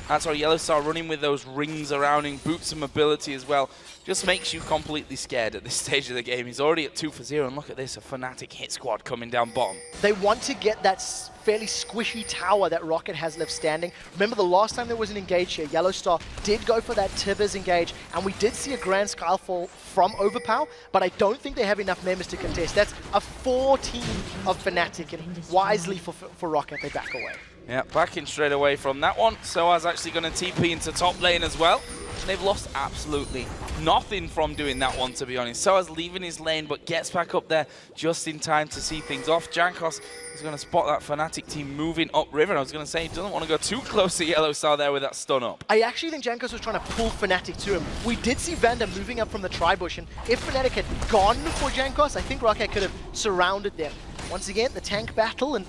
B: Yellowstar running with those rings around him, boots and mobility as well. Just makes you completely scared at this stage of the game. He's already at 2 for 0, and look at this, a Fnatic hit squad coming down bottom.
A: They want to get that fairly squishy tower that Roccat has left standing. Remember the last time there was an engage here, Yellowstar did go for that Tibbers engage, and we did see a Grand Skyfall from Overpower, but I don't think they have enough members to contest. That's a 4 team of Fnatic, and wisely for Roccat, they back away.
B: Yeah, backing straight away from that one. Soaz actually going to TP into top lane as well. They've lost absolutely nothing from doing that one, to be honest. Soaz leaving his lane, but gets back up there just in time to see things off. Jankos is going to spot that Fnatic team moving upriver. I was going to say he doesn't want to go too close to Yellowstar there with that stun up.
A: I actually think Jankos was trying to pull Fnatic to him. We did see Vanda moving up from the tri-bush, and if Fnatic had gone for Jankos, I think Roccat could have surrounded them. Once again, the tank battle and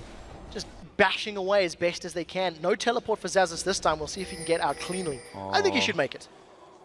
A: just bashing away as best as they can. No teleport for Xaxis this time. We'll see if he can get out cleanly. I think he should make it.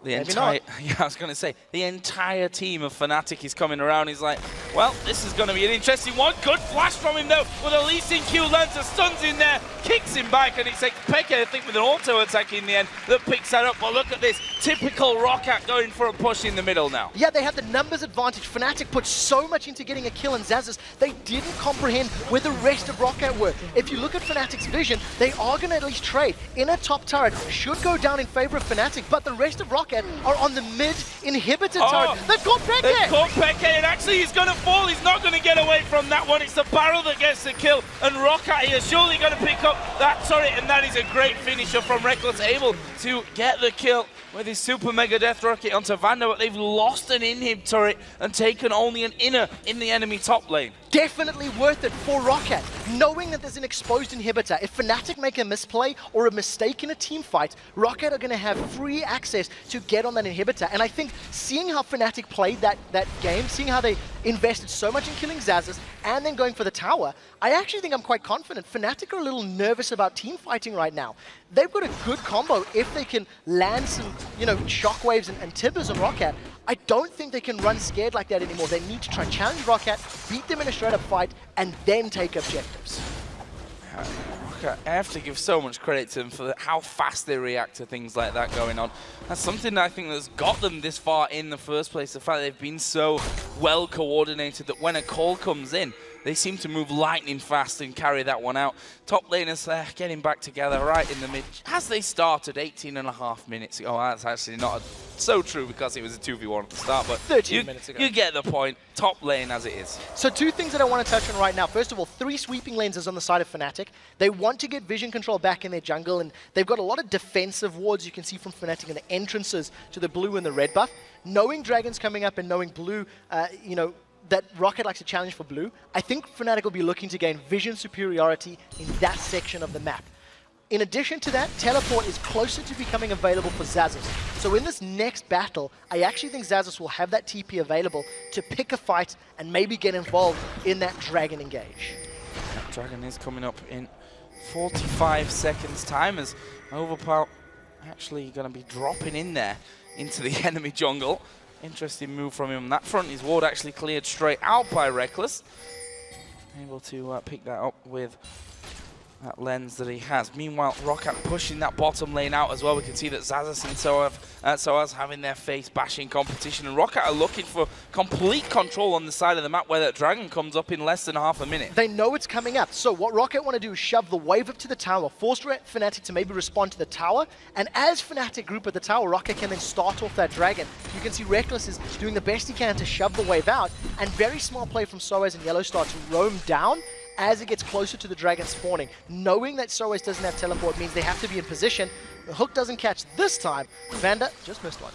B: Yeah, I was going to say, the entire team of Fnatic is coming around. He's like, well, this is going to be an interesting one. Good flash from him, though, with a Lee Sin Q lands, stuns in there, kicks him back, and it's xPeke, I think, with an auto attack in the end that picks that up. But look at this, typical Roccat going for a push in the middle now. Yeah, they had the numbers advantage. Fnatic put so much into getting a kill on Xaxis, they didn't comprehend where the rest of Roccat were. If you look at Fnatic's vision, they are going to at least trade. In a top turret should go down in favor of Fnatic, but the rest of Roccat are on the mid-inhibitor turret. They've got Peke! They've got Peke, and actually he's going to fall. He's not going to get away from that one. It's the barrel that gets the kill, and Roccat here surely going to pick up that turret, and that is a great finisher from Reckless, able to get the kill with his super mega death rocket onto Vanda, but they've lost an inhib turret and taken only an inner in the enemy top lane.
A: Definitely worth it for Roccat, knowing that there's an exposed inhibitor. If Fnatic make a misplay or a mistake in a team fight, Roccat are going to have free access to get on that inhibitor. And I think seeing how Fnatic played that game, seeing how they invested so much in killing Xaxis and then going for the tower, I actually think I'm quite confident. Fnatic are a little nervous about team fighting right now. They've got a good combo if they can land some, shockwaves and tibbers on Roccat. I don't think they can run scared like that anymore. They need to try and challenge Roccat, beat them in a straight-up fight, and then take objectives.
B: Roccat, I have to give so much credit to them for how fast they react to things like that going on. That's something that I think that's got them this far in the first place. The fact they've been so well coordinated that when a call comes in, they seem to move lightning fast and carry that one out. Top laners there, getting back together right in the mid. As they started 18.5 minutes ago. That's actually not so true because it was a 2v1 at the start, but
A: 13 minutes ago.
B: You get the point. Top lane as it is.
A: So 2 things that I want to touch on right now. First of all, 3 sweeping lanes on the side of Fnatic. They want to get vision control back in their jungle, and they've got a lot of defensive wards you can see from Fnatic in the entrances to the blue and the red buff. Knowing Dragon's coming up and knowing blue, that Roccat likes to challenge for blue, I think Fnatic will be looking to gain vision superiority in that section of the map. In addition to that, teleport is closer to becoming available for Xaxis. So in this next battle, I actually think Xaxis will have that TP available to pick a fight and maybe get involved in that Dragon engage.
B: That Dragon is coming up in 45 seconds time as Overpower actually going to be dropping in there into the enemy jungle. Interesting move from him on that front. His ward actually cleared straight out by Reckless. Able to pick that up with that lens that he has. Meanwhile, Roccat pushing that bottom lane out as well. We can see that Xaxis and Soaz having their face bashing competition, and Roccat are looking for complete control on the side of the map where that Dragon comes up in less than half a minute.
A: They know it's coming up, so what Roccat want to do is shove the wave up to the tower, force Fnatic to maybe respond to the tower, and as Fnatic group at the tower, Roccat can then start off that Dragon. You can see Reckless is doing the best he can to shove the wave out, and very smart play from Soaz and Yellowstar to roam down as it gets closer to the Dragon spawning. Knowing that Soaz doesn't have teleport means they have to be in position. The hook doesn't catch this time. Vanda just missed one.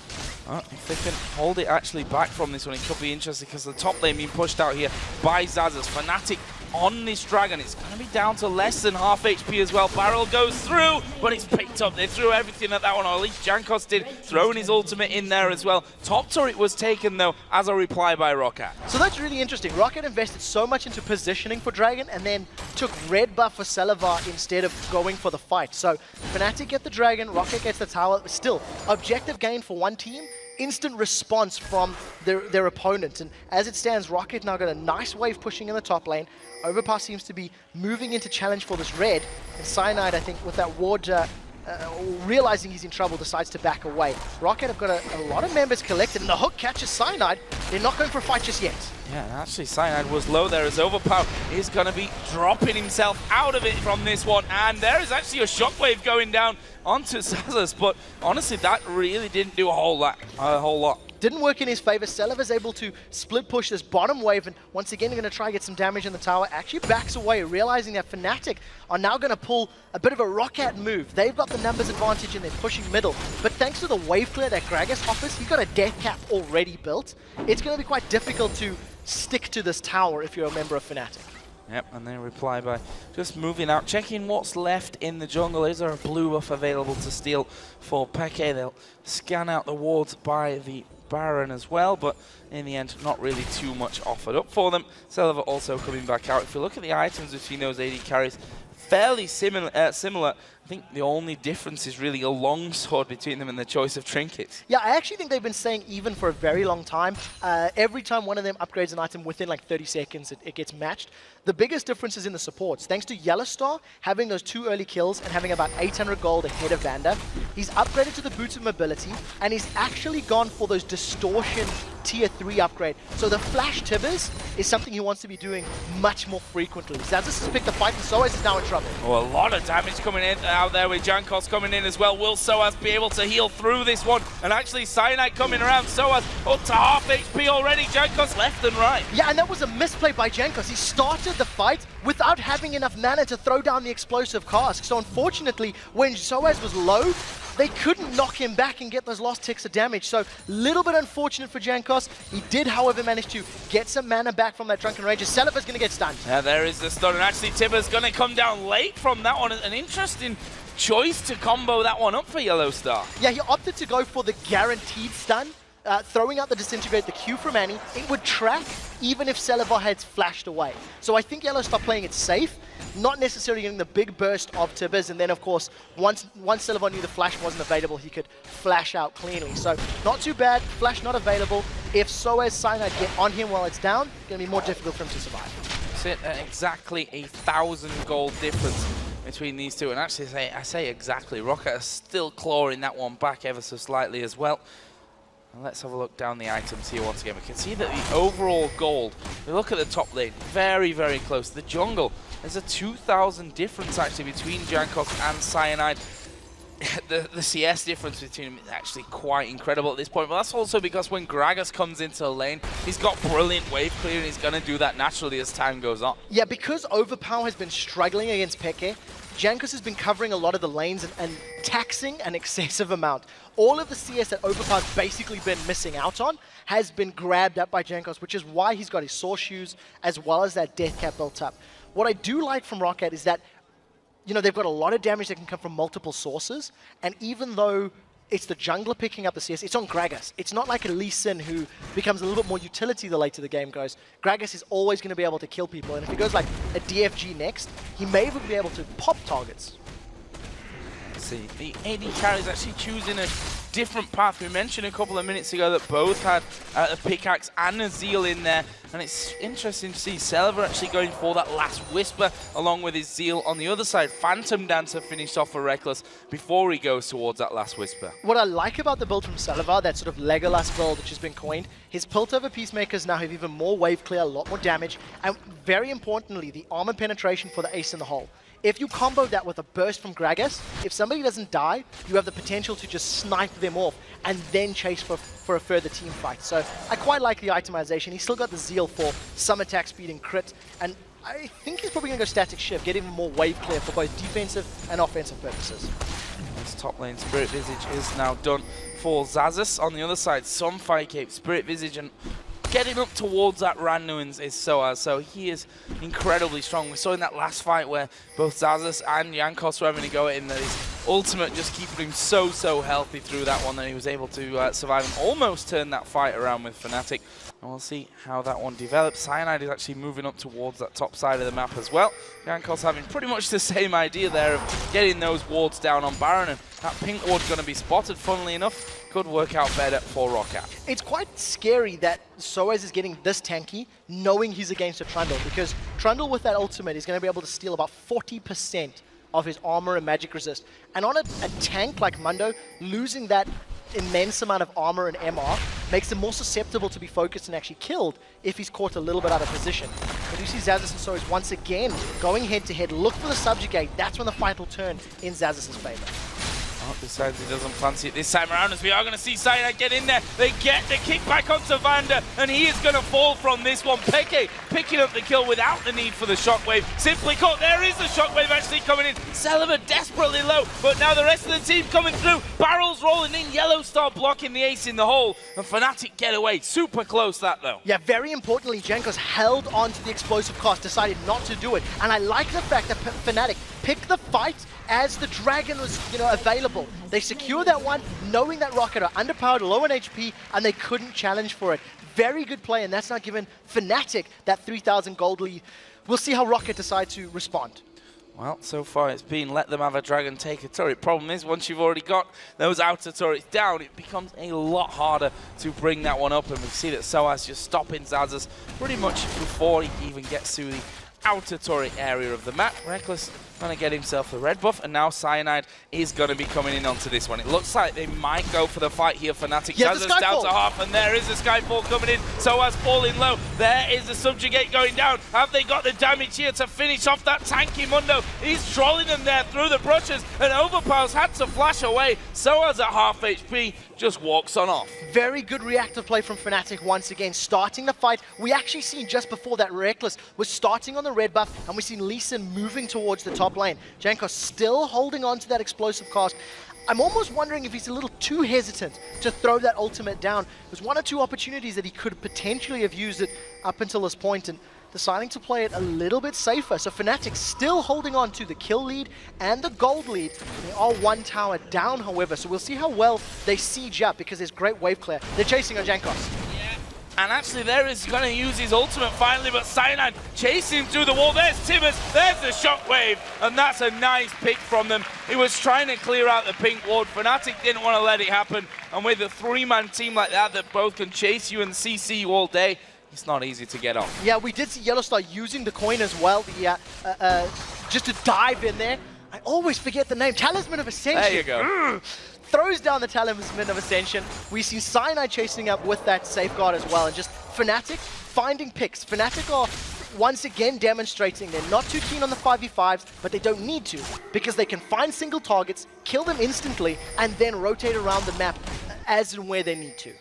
B: If they can hold it actually back from this one, it could be interesting because the top lane being pushed out here by Xaxis. Fnatic on this Dragon. It's going to be down to less than half HP as well. Barrel goes through, but it's picked up. They threw everything at that one, or at least Jankos did, throwing his ultimate in there as well. Top turret was taken, though, as a reply by Roccat.
A: So that's really interesting. Roccat invested so much into positioning for Dragon and then took red buff for Celeber instead of going for the fight. So Fnatic get the Dragon, Roccat gets the tower. Still, objective gain for one team instant response from their opponent. And as it stands, Roccat now got a nice wave pushing in the top lane. Overpower seems to be moving into challenge for this red. And Cyanide, I think, with that ward, realizing he's in trouble, decides to back away. Roccat have got a lot of members collected, and the hook catches Cyanide. They're not going for a fight just yet.
B: Yeah, actually Cyanide was low there as Overpower is going to be dropping himself out of it from this one. And there is actually a shockwave going down onto Zazas, but honestly that really didn't do a whole lot. Didn't
A: work in his favor. Celiva's able to split push this bottom wave, and once again, you're going to try to get some damage in the tower. Actually backs away, realizing that Fnatic are now going to pull a bit of a Roccat move. They've got the numbers advantage and they're pushing middle. But thanks to the wave clear that Gragas offers, he's got a death cap already built. It's going to be quite difficult to stick to this tower if you're a member of Fnatic.
B: Yep, and they reply by just moving out, checking what's left in the jungle. Is there a blue buff available to steal for Peke? They'll scan out the wards by the Baron as well, but in the end, not really too much offered up for them. Celiva also coming back out. If you look at the items between those AD carries, fairly similar. I think the only difference is really a longsword between them and the choice of trinkets.
A: Yeah, I actually think they've been saying even for a very long time. Every time one of them upgrades an item within like 30 seconds, it gets matched. The biggest difference is in the supports. Thanks to Yellowstar having those 2 early kills and having about 800 gold ahead of Vander, he's upgraded to the Boots of Mobility, and he's actually gone for those Distortion Tier 3 upgrade. So the Flash Tibbers is something he wants to be doing much more frequently. Zazas has picked the fight, and Soaz is now in trouble.
B: Oh, a lot of damage coming in out there with Jankos coming in as well. Will Soaz be able to heal through this one? And actually Cyanide coming around. Soaz up to half HP already. Jankos left and right.
A: Yeah, and that was a misplay by Jankos. He started the fight without having enough mana to throw down the explosive cask. So unfortunately, when Soaz was low, they couldn't knock him back and get those last ticks of damage. So a little bit unfortunate for Jankos. He did, however, manage to get some mana back from that Drunken Ranger. Celiva's going to get stunned.
B: Yeah, there is the stun. And actually, Tibber's going to come down late from that one. An interesting choice to combo that one up for Yellowstar.
A: Yeah, he opted to go for the guaranteed stun. Throwing out the Disintegrate, the Q from Annie, it would track even if Celiva had flashed away. So I think Yellowstar playing it safe, not necessarily getting the big burst of Tibbers, and then of course, once Celiva knew the flash wasn't available, he could flash out cleanly. So not too bad, flash not available. If Soaz Cyanide get on him while it's down, it's going to be more difficult for him to survive.
B: That's it, exactly 1,000 gold difference between these two. And actually, I say exactly, Roccat is still clawing that one back ever so slightly as well. And let's have a look down the items here once again. We can see that the overall gold, we look at the top lane, very, very close. The jungle, there's a 2,000 difference actually between Jankos and Cyanide. The CS difference between them is actually quite incredible at this point. But that's also because when Gragas comes into the lane, he's got brilliant wave clear, and he's going to do that naturally as time goes on.
A: Yeah, because Overpower has been struggling against Peke, Jankos has been covering a lot of the lanes and taxing an excessive amount. All of the CS that Overpower's basically been missing out on has been grabbed up by Jankos, which is why he's got his Source Shoes as well as that Death Cap built up. What I do like from Roccat is that, you know, they've got a lot of damage that can come from multiple sources, and even though it's the jungler picking up the CS, it's on Gragas. It's not like a Lee Sin who becomes a little bit more utility the later the game goes. Gragas is always going to be able to kill people, and if he goes like a DFG next, he may even be able to pop targets.
B: Let's see, the AD carries actually choosing a different path. We mentioned a couple of minutes ago that both had a pickaxe and a zeal in there, and it's interesting to see Celiva actually going for that last whisper along with his zeal on the other side. Phantom Dancer finished off for Reckless before he goes towards that last whisper.
A: What I like about the build from Celiva, that sort of Legolas build which has been coined, his Piltover Peacemakers now have even more wave clear, a lot more damage, and very importantly, the armor penetration for the ace in the hole. If you combo that with a burst from Gragas, if somebody doesn't die, you have the potential to just snipe them off and then chase for a further team fight. So I quite like the itemization. He's still got the zeal for some attack speed and crit, and I think he's probably going to go static shift, get even more wave clear for both defensive and offensive purposes.
B: This top lane Spirit Visage is now done for Zazas. On the other side, some FireCape, Spirit Visage, and getting up towards that Randuin's is Soaz, so he is incredibly strong. We saw in that last fight where both Zazas and Jankos were having to go at him that his ultimate just keeping him so healthy through that one that he was able to survive and almost turn that fight around with Fnatic. And we'll see how that one develops. Cyanide is actually moving up towards that top side of the map as well. Jankos having pretty much the same idea there of getting those wards down on Baron, and that pink ward's going to be spotted, funnily enough. Could work out better for Roccat.
A: It's quite scary that Soaz is getting this tanky, knowing he's against a Trundle, because Trundle with that ultimate is going to be able to steal about 40% of his armor and magic resist. And on a tank like Mundo, losing that immense amount of armor and MR makes him more susceptible to be focused and actually killed if he's caught a little bit out of position. But you see Xaxus and Soaz once again going head to head. Look for the subjugate. That's when the fight will turn in Xaxus' favor.
B: Oh, decides he doesn't fancy it this time around, as we are going to see Cyanide get in there. They get the kick back onto Vander, and he is going to fall from this one. Peke picking up the kill without the need for the shockwave. Simply caught. There is the shockwave actually coming in. Celeber desperately low, but now the rest of the team coming through. Barrels rolling in. Yellow Star blocking the ace in the hole, and Fnatic get away. Super close that though.
A: Yeah, very importantly, Jankos held on to the explosive cost, decided not to do it. And I like the fact that Fnatic picked the fight as the Dragon was, available. They secure that one, knowing that Roccat are underpowered, low on HP, and they couldn't challenge for it. Very good play, and that's not given Fnatic that 3,000 gold lead. We'll see how Roccat decide to respond.
B: Well, so far it's been let them have a Dragon, take a turret. Problem is, once you've already got those outer turrets down, it becomes a lot harder to bring that one up. And we see that Soaz just stopping Xaxus pretty much before he even gets to the outer turret area of the map. Reckless going to get himself the red buff, and now Cyanide is going to be coming in onto this one. It looks like they might go for the fight here. Fnatic has us down to half, and there is a Skyfall coming in. Soaz falling low. There is the subjugate going down. Have they got the damage here to finish off that tanky Mundo? He's trolling them there through the brushes, and Overpowers had to flash away. Soaz at half HP just walks on off.
A: Very good reactive play from Fnatic once again, starting the fight. We actually seen just before that Reckless was starting on the red buff, and we've seen Lee Sin moving towards the top lane. Jankos still holding on to that explosive cast. I'm almost wondering if he's a little too hesitant to throw that ultimate down. There's one or two opportunities that he could potentially have used it up until this point, and deciding to play it a little bit safer. So Fnatic still holding on to the kill lead and the gold lead. They are one tower down, however, so we'll see how well they siege up, because there's great wave clear. They're chasing on Jankos.
B: And actually there is going to use his ultimate finally, but Cyanide chasing through the wall. There's Tibbers, there's the shockwave, and that's a nice pick from them. He was trying to clear out the pink ward. Fnatic didn't want to let it happen, and with a three-man team like that both can chase you and CC you all day, it's not easy to get off. Yeah,
A: we did see Yellowstar using the coin as well, just to dive in there. I always forget the name, Talisman of Ascension.
B: There you go.
A: Throws down the Talisman of Ascension. We see Cyanide chasing up with that safeguard as well, and just Fnatic finding picks. Fnatic are once again demonstrating they're not too keen on the 5v5s, but they don't need to, because they can find single targets, kill them instantly, and then rotate around the map as and where they need to.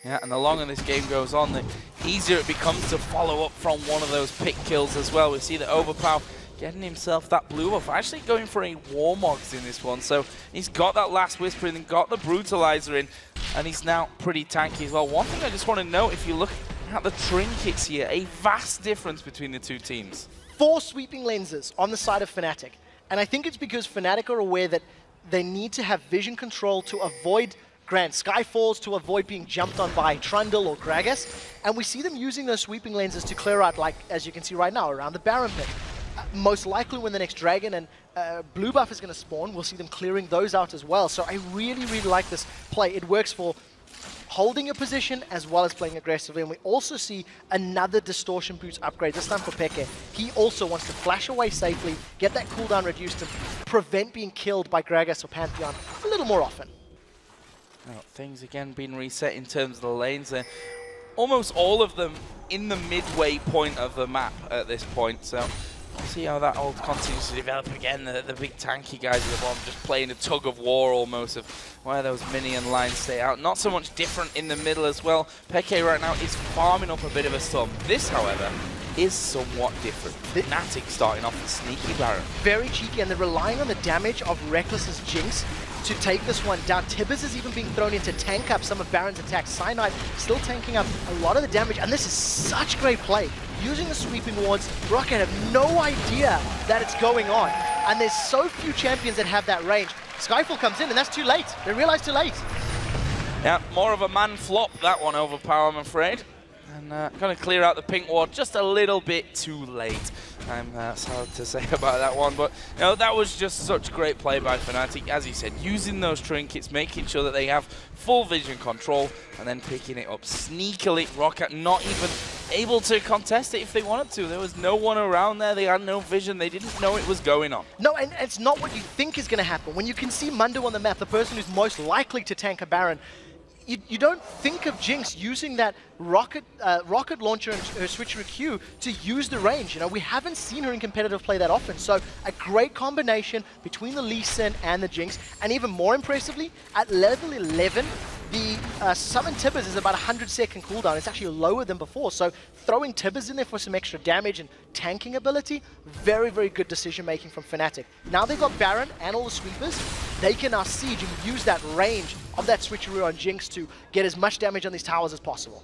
B: Yeah, and the longer this game goes on, the easier it becomes to follow up from one of those pick kills as well. We see that Overpower getting himself that blue buff, actually going for a Warmogs in this one. So he's got that last Whisper and got the Brutalizer in, and he's now pretty tanky as well. One thing I just want to note, if you look at the trinkets here, a vast difference between the two teams.
A: 4 sweeping lenses on the side of Fnatic, and I think it's because Fnatic are aware that they need to have vision control to avoid Grand Skyfalls, to avoid being jumped on by Trundle or Gragas, and we see them using those sweeping lenses to clear out, like as you can see right now, around the Baron pit. Most likely when the next Dragon and blue buff is going to spawn, we'll see them clearing those out as well. So I really, really like this play. It works for holding your position as well as playing aggressively. And we also see another Distortion Boots upgrade, this time for Peke. He also wants to flash away safely, get that cooldown reduced, and prevent being killed by Gragas or Pantheon a little more often.
B: Now, things again being reset in terms of the lanes there. Almost all of them in the midway point of the map at this point. So we'll see how that all continues to develop again. The big tanky guys at the bottom just playing a tug of war almost of where those minion lines stay out. Not so much different in the middle as well. Peke right now is farming up a bit of a storm. This, however, is somewhat different. Fnatic starting off the sneaky Baron.
A: Very cheeky, and they're relying on the damage of Reckless's Jinx to take this one down. Tibbers is even being thrown in to tank up some of Baron's attacks. Cyanide still tanking up a lot of the damage, and this is such great play. Using the sweeping wards, Roccat have no idea that it's going on. and there's so few champions that have that range. Skyfall comes in, and that's too late. They realize too late.
B: Yeah, more of a man flop, that one, Overpower, I'm afraid. And going to clear out the pink ward just a little bit too late. That's hard to say about that one, but you know, that was just such great play by Fnatic. As you said, using those trinkets, making sure that they have full vision control, and then picking it up sneakily. Roccat not even able to contest it if they wanted to. There was no one around there. They had no vision. They didn't know it was going on.
A: No, and it's not what you think is going to happen. When you can see Mundo on the map, the person who's most likely to tank a Baron, you don't think of Jinx using that rocket launcher and her switcher Q to use the range. You know, we haven't seen her in competitive play that often. So a great combination between the Lee Sin and the Jinx. And even more impressively, at level 11, the summon Tibbers is about 100-second cooldown. It's actually lower than before. So throwing Tibbers in there for some extra damage and tanking ability, very, very good decision making from Fnatic. Now they've got Baron and all the sweepers. They can now siege and use that range of that switcheroo on Jinx to get as much damage on these towers as possible.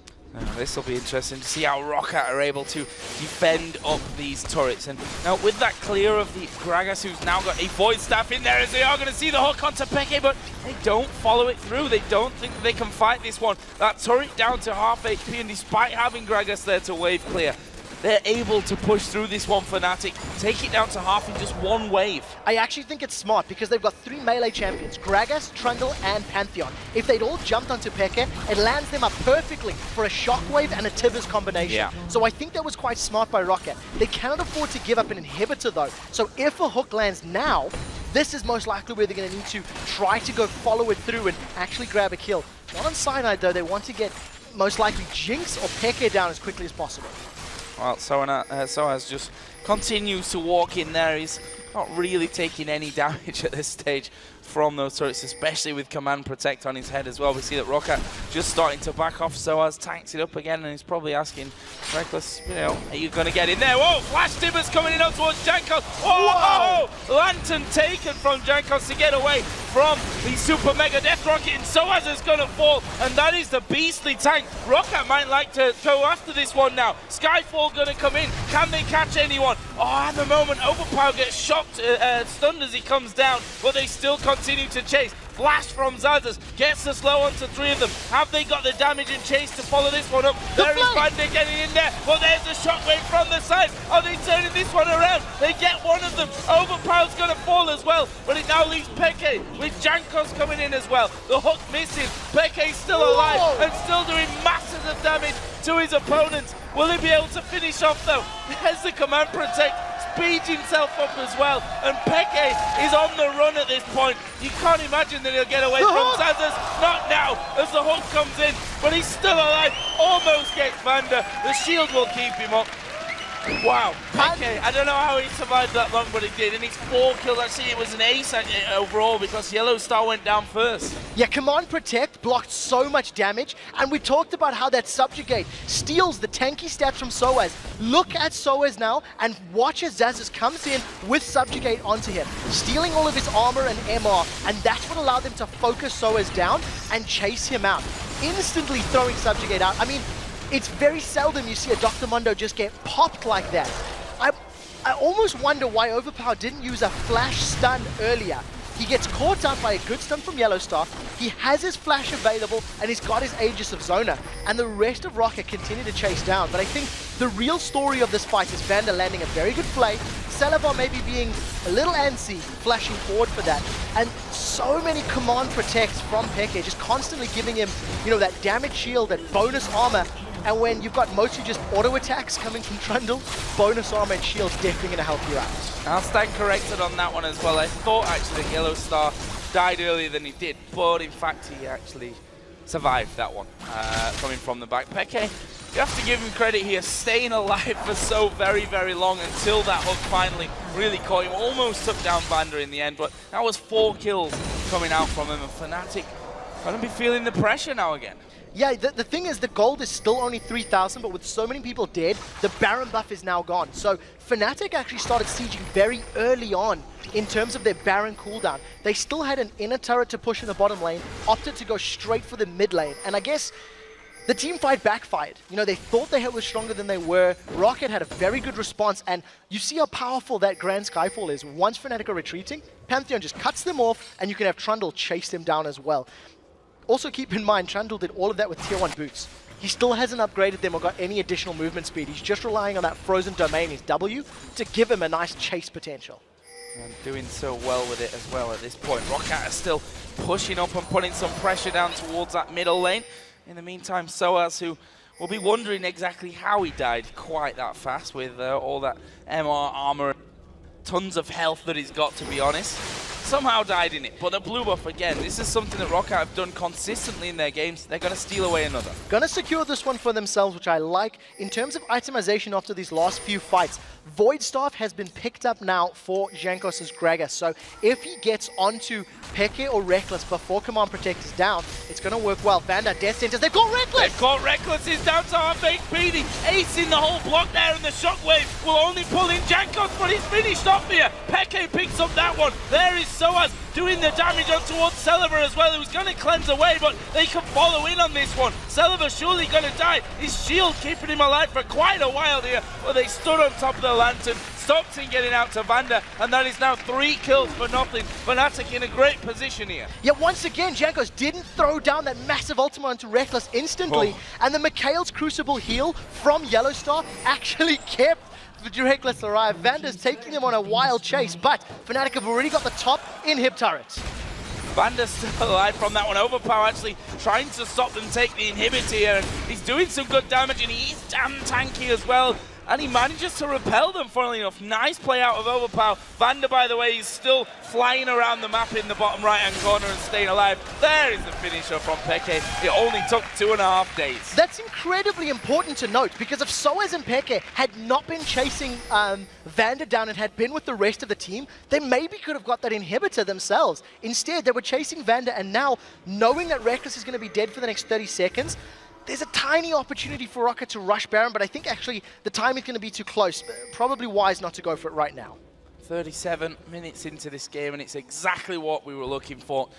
B: This will be interesting to see how Roccat are able to defend up these turrets. And now with that clear of the Gragas, who's now got a Void Staff in there, as they are going to see the hook onto xPeke, but they don't follow it through. They don't think they can fight this one. That turret down to half HP, and despite having Gragas there to wave clear, they're able to push through this one. Fnatic take it down to half in just one wave.
A: I actually think it's smart because they've got 3 melee champions, Gragas, Trundle, and Pantheon. If they'd all jumped onto xPeke, it lands them up perfectly for a Shockwave and a Tibbers combination.
B: Yeah.
A: So I think that was quite smart by Roccat. They cannot afford to give up an inhibitor though. So if a hook lands now, this is most likely where they're going to need to try to go follow it through and actually grab a kill. Not on Cyanide though, they want to get most likely Jinx or xPeke down as quickly as possible.
B: Well, Soaz just continues to walk in there. He's not really taking any damage at this stage from those turrets, especially with Command Protect on his head as well. We see that Roccat just starting to back off. Soaz tanks it up again, and he's probably asking Reckless, you know, are you going to get in there? Whoa, Flash Tibbers coming in up towards Jankos. Whoa! Lantern taken from Jankos to get away from the Super Mega Death Rocket, and Soaz is going to fall, and that is the beastly tank. Roccat might like to go after this one now. Skyfall going to come in. Can they catch anyone? Oh, at the moment, Overpower gets shocked, stunned as he comes down, but they still continue to chase. Flash from Zazas gets the slow onto 3 of them. Have they got the damage and chase to follow this one up? There is Bandit getting in there, but there's the shockwave from the side. Are they turning this one around? They get one of them. Overpower's going to fall as well, but it now leaves xPeke with Jankos coming in as well. The hook missing. xPeke's still alive and still doing masses of damage to his opponents. Will he be able to finish off though? There's the Command Protect. Speeds himself up as well, and xPeke is on the run at this point. You can't imagine that he'll get away from Zazas. Not now, as the hook comes in, but he's still alive. Almost gets Vander. The shield will keep him up. Wow, xPeke, I don't know how he survived that long, but he did, and it's 4 kills. Actually, it was an ace overall because Yellow Star went down first. Yeah, Command Protect blocked so much damage, and we talked about how that Subjugate steals the tanky stats from Soaz. Look at Soaz now, and watch as Zazas comes in with Subjugate onto him, stealing all of his armor and MR, and that's what allowed them to focus Soaz down and chase him out. Instantly throwing Subjugate out. I mean, it's very seldom you see a Dr. Mundo just get popped like that. I almost wonder why Overpower didn't use a flash stun earlier. He gets caught up by a good stun from Yellow Star, he has his flash available, and he's got his Aegis of Zona. And the rest of Roccat continue to chase down. But I think the real story of this fight is Vander landing a very good play, Celabar maybe being a little antsy, flashing forward for that. And so many Command Protects from xPeke, just constantly giving him, you know, that damage shield, that bonus armor. And when you've got mostly just auto attacks coming from Trundle, bonus armor and shield's definitely going to help you out. I'll stand corrected on that one as well. I thought actually that Yellow Star died earlier than he did, but in fact he actually survived that one, coming from the back. xPeke, you have to give him credit here, staying alive for so very, very long until that hook finally really caught him. Almost took down Vander in the end, but that was 4 kills coming out from him, and Fnatic going to be feeling the pressure now again.
A: Yeah, the thing is, the gold is still only 3,000, but with so many people dead, the Baron buff is now gone. So Fnatic actually started sieging very early on in terms of their Baron cooldown. They still had an inner turret to push in the bottom lane, opted to go straight for the mid lane. And I guess the team fight backfired. You know, they thought they were stronger than they were. Roccat had a very good response, and you see how powerful that Grand Skyfall is. Once Fnatic are retreating, Pantheon just cuts them off, and you can have Trundle chase them down as well. Also keep in mind, Trundle did all of that with tier 1 boots. He still hasn't upgraded them or got any additional movement speed. He's just relying on that frozen domain, his W, to give him a nice chase potential.
B: And doing so well with it as well at this point. Roccat is still pushing up and putting some pressure down towards that middle lane. In the meantime, Soaz, who will be wondering exactly how he died quite that fast with all that MR armor, tons of health that he's got, to be honest. Somehow died in it, but the blue buff again. This is something that Roccat have done consistently in their games. They're going to steal away another.
A: Going to secure this one for themselves, which I like. In terms of itemization after these last few fights, Void Staff has been picked up now for Jankos' Gragas. So if he gets onto Peke or Reckless before Command Protect is down, it's going to work well. Vanda, Death Centers, they've got Reckless!
B: They've got Reckless, is down to half HP. Ace in the whole block there, and the Shockwave will only pull in Jankos, but he's finished off here. Peke picks up that one. There is Soaz doing the damage on towards Celeber as well, who's going to cleanse away, but they can follow in on this one. Celeber surely going to die. His shield keeping him alive for quite a while here, but they stood on top of the lantern. Stops him getting out to Vanda, and that is now 3 kills for nothing. Fnatic in a great position here.
A: Yet once again, Jankos didn't throw down that massive ultimate onto Reckless instantly, and the Mikhail's Crucible heal from Yellowstar actually kept Reckless alive. Vanda's taking them on a wild chase, but Fnatic have already got the top inhib turrets.
B: Vanda's still alive from that one. Overpower actually trying to stop them take the inhibitor here, and he's doing some good damage, and he's damn tanky as well. And he manages to repel them, funnily enough. Nice play out of Overpower. Vanda, by the way, is still flying around the map in the bottom right-hand corner and staying alive. There is the finisher from Peke. It only took 2.5 days.
A: That's incredibly important to note, because if Soaz and Peke had not been chasing Vanda down and had been with the rest of the team, they maybe could have got that inhibitor themselves. Instead, they were chasing Vanda, and now, knowing that Reckless is going to be dead for the next 30 seconds, there's a tiny opportunity for Roccat to rush Baron, but I think actually the time is going to be too close. Probably wise not to go for it right now.
B: 37 minutes into this game, and it's exactly what we were looking for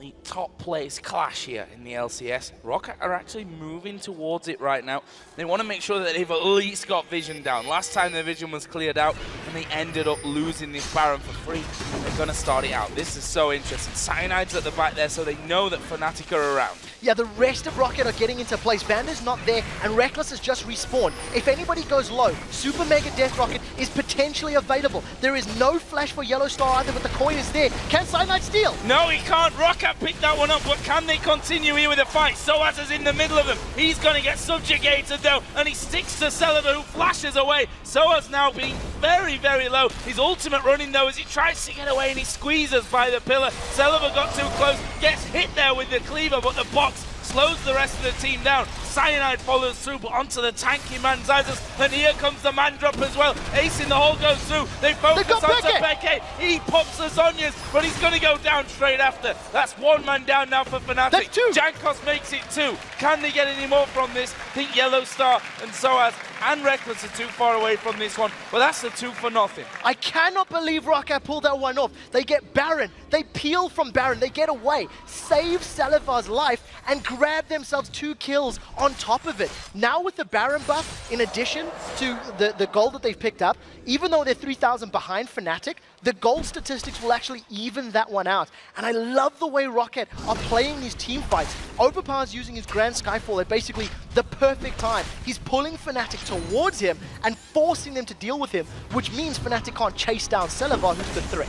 B: the top place clash here in the LCS. Roccat are actually moving towards it right now. They want to make sure that they've at least got vision down. Last time their vision was cleared out, and they ended up losing this Baron for free. They're going to start it out. This is so interesting. Cyanide's at the back there, so they know that Fnatic are around.
A: Yeah, the rest of Roccat are getting into place. Vanda's not there, and Reckless has just respawned. If anybody goes low, Super Mega Death Rocket is potentially available. There is no flash for Yellowstar either, but the coin is there. Can Cyanide steal?
B: No, he can't. Roccat picked that one up, but can they continue here with a fight? Soaz is in the middle of them. He's going to get subjugated though, and he sticks to Celeber, who flashes away. Soaz now being very, very low. His ultimate running though as he tries to get away, and he squeezes by the pillar. Celeber got too close, gets hit there with the cleaver, but the box slows the rest of the team down. Cyanide follows through, but onto the tanky man Zazas, and here comes the man drop as well. Ace in the hole goes through. They focus onto Peke. He pops the Zonyas, but he's going to go down straight after. That's 1 man down now for Fnatic.
A: That's 2.
B: Jankos makes it 2. Can they get any more from this? I think Yellowstar and Soaz and Reckless are too far away from this one, but that's the 2 for nothing.
A: I cannot believe Roccat pulled that one off. They get Baron, they peel from Baron, they get away, save Salivar's life, and grab themselves 2 kills on top of it. Now with the Baron buff, in addition to the gold that they've picked up, even though they're 3,000 behind Fnatic, the gold statistics will actually even that one out. And I love the way Roccat are playing these team fights. Overpower's using his Grand Skyfall at basically the perfect time. He's pulling Fnatic towards him and forcing them to deal with him, which means Fnatic can't chase down Celeber, who's the threat.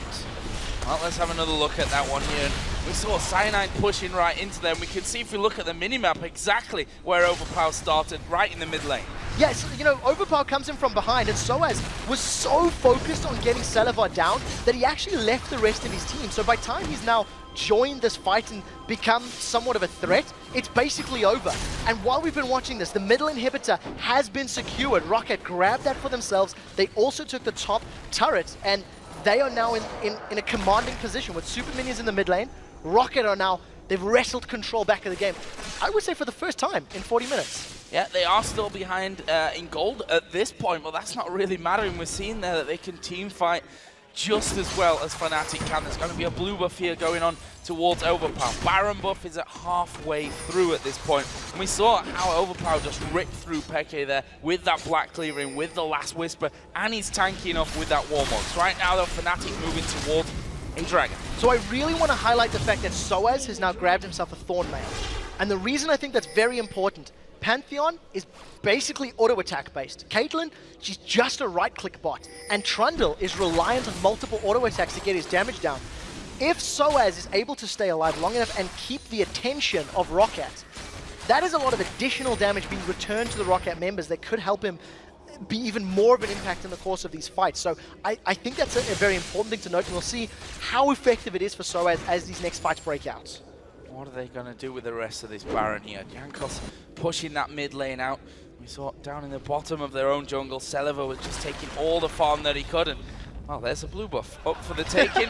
B: Well, let's have another look at that one here. We saw Cyanide pushing right into them. We can see if we look at the minimap exactly where Overpower started, right in the mid lane.
A: Yes, you know, Overpower comes in from behind, and Soaz was so focused on getting Celeber down that he actually left the rest of his team. So by the time he's now joined this fight and become somewhat of a threat, it's basically over. And while we've been watching this, the middle inhibitor has been secured. Roccat grabbed that for themselves. They also took the top turret, and they are now in a commanding position with super minions in the mid lane. Roccat are now, they've wrestled control back of the game. I would say for the first time in 40 minutes.
B: Yeah, they are still behind in gold at this point, but that's not really mattering. We're seeing there that they can team fight just as well as Fnatic can. There's going to be a blue buff here going on towards Overpower. Baron buff is at halfway through at this point. And we saw how Overpower just ripped through Peke there with that black cleavering, with the last whisper, and he's tanky enough with that Warmogs. Right now, though, Fnatic moving towards a dragon.
A: So I really want to highlight the fact that Soaz has now grabbed himself a Thorn Mail. And the reason I think that's very important, Pantheon is basically auto-attack based. Caitlyn, she's just a right-click bot. And Trundle is reliant on multiple auto-attacks to get his damage down. If Soaz is able to stay alive long enough and keep the attention of Roccat, that is a lot of additional damage being returned to the Roccat members that could help him be even more of an impact in the course of these fights. So I think that's a very important thing to note, and we'll see how effective it is for Soaz as these next fights break out.
B: What are they going to do with the rest of this Baron here? Jankos pushing that mid lane out. We saw down in the bottom of their own jungle, Celiver was just taking all the farm that he could, and well, there's a blue buff up for the taking.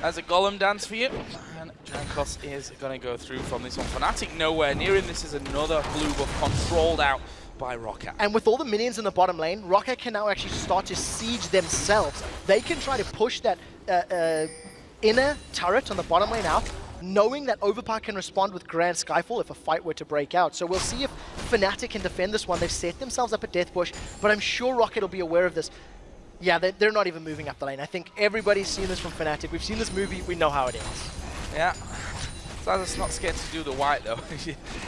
B: As a golem dance for you, and Jankos is going to go through from this one. Fnatic nowhere near him. This is another blue buff controlled out by Roccat.
A: And with all the minions in the bottom lane, Roccat can now actually start to siege themselves. They can try to push that inner turret on the bottom lane out, knowing that Overpower can respond with Grand Skyfall if a fight were to break out. So we'll see if Fnatic can defend this one. They've set themselves up a death bush, but I'm sure Roccat will be aware of this. Yeah, they're not even moving up the lane. I think everybody's seen this from Fnatic. We've seen this movie, we know how it ends.
B: Yeah. Zaz's not scared to do the white though.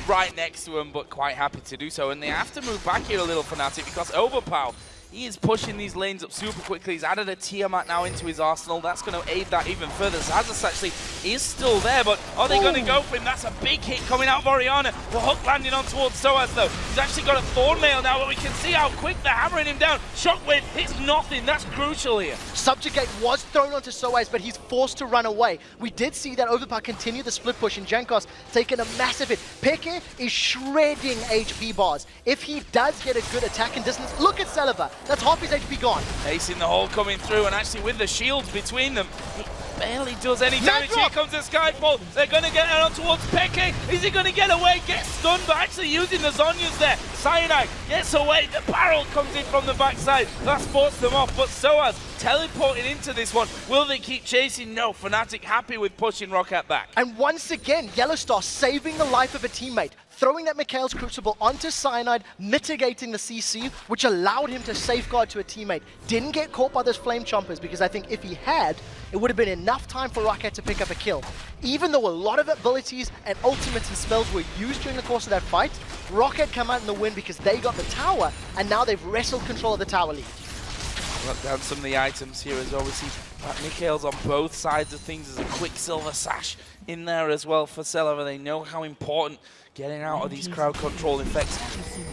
B: Right next to him, but quite happy to do so. And they have to move back here a little, Fnatic, because Overpower, he is pushing these lanes up super quickly. He's added a Tiamat now into his arsenal. That's going to aid that even further. Zazas actually is still there, but are they going to go for him? That's a big hit coming out of Orianna. The hook landing on towards Soaz though. He's actually got a Thorn Mail now, but we can see how quick they're hammering him down. Shockwave hits nothing. That's crucial here.
A: Subjugate was thrown onto Soaz, but he's forced to run away. We did see that Overpower continue the split push, and Jankos taking a massive hit. Peke is shredding HP bars. If he does get a good attack and distance, look at Celiver. That's half his HP gone.
B: Acing the hole coming through, and actually with the shields between them, he barely does any damage. Here comes the Skyfall. They're going to get out towards Peke. Is he going to get away? Gets stunned, but actually using the Zhonya's there. Cyanide gets away. The barrel comes in from the backside. That's forced them off, but Soaz teleporting into this one. Will they keep chasing? No. Fnatic happy with pushing Roccat back.
A: And once again, Yellowstar saving the life of a teammate, throwing that Mikhail's Crucible onto Cyanide, mitigating the CC, which allowed him to safeguard to a teammate. Didn't get caught by those Flame Chompers, because I think if he had, it would have been enough time for Roccat to pick up a kill. Even though a lot of abilities and ultimates and spells were used during the course of that fight, Roccat come out in the win because they got the tower, and now they've wrestled control of the tower lead.
B: Look down some of the items here as well. We see Mikhail's on both sides of things. There's a Quicksilver Sash in there as well for Celiver. They know how important getting out of these crowd control effects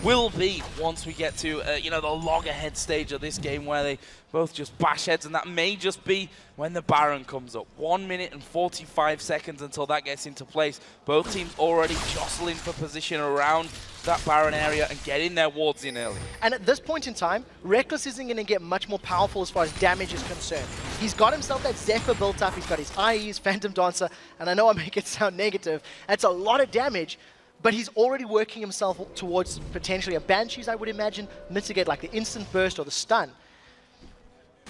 B: will be once we get to you know, the log-ahead stage of this game where they both just bash heads, and that may just be when the Baron comes up. 1 minute and 45 seconds until that gets into place. Both teams already jostling for position around that Baron area and getting their wards in early.
A: And at this point in time, Reckless isn't going to get much more powerful as far as damage is concerned. He's got himself that Zephyr built up, he's got his IEs, Phantom Dancer, and I know I make it sound negative, that's a lot of damage, but he's already working himself towards potentially a Banshees, I would imagine, mitigate like the instant burst or the stun.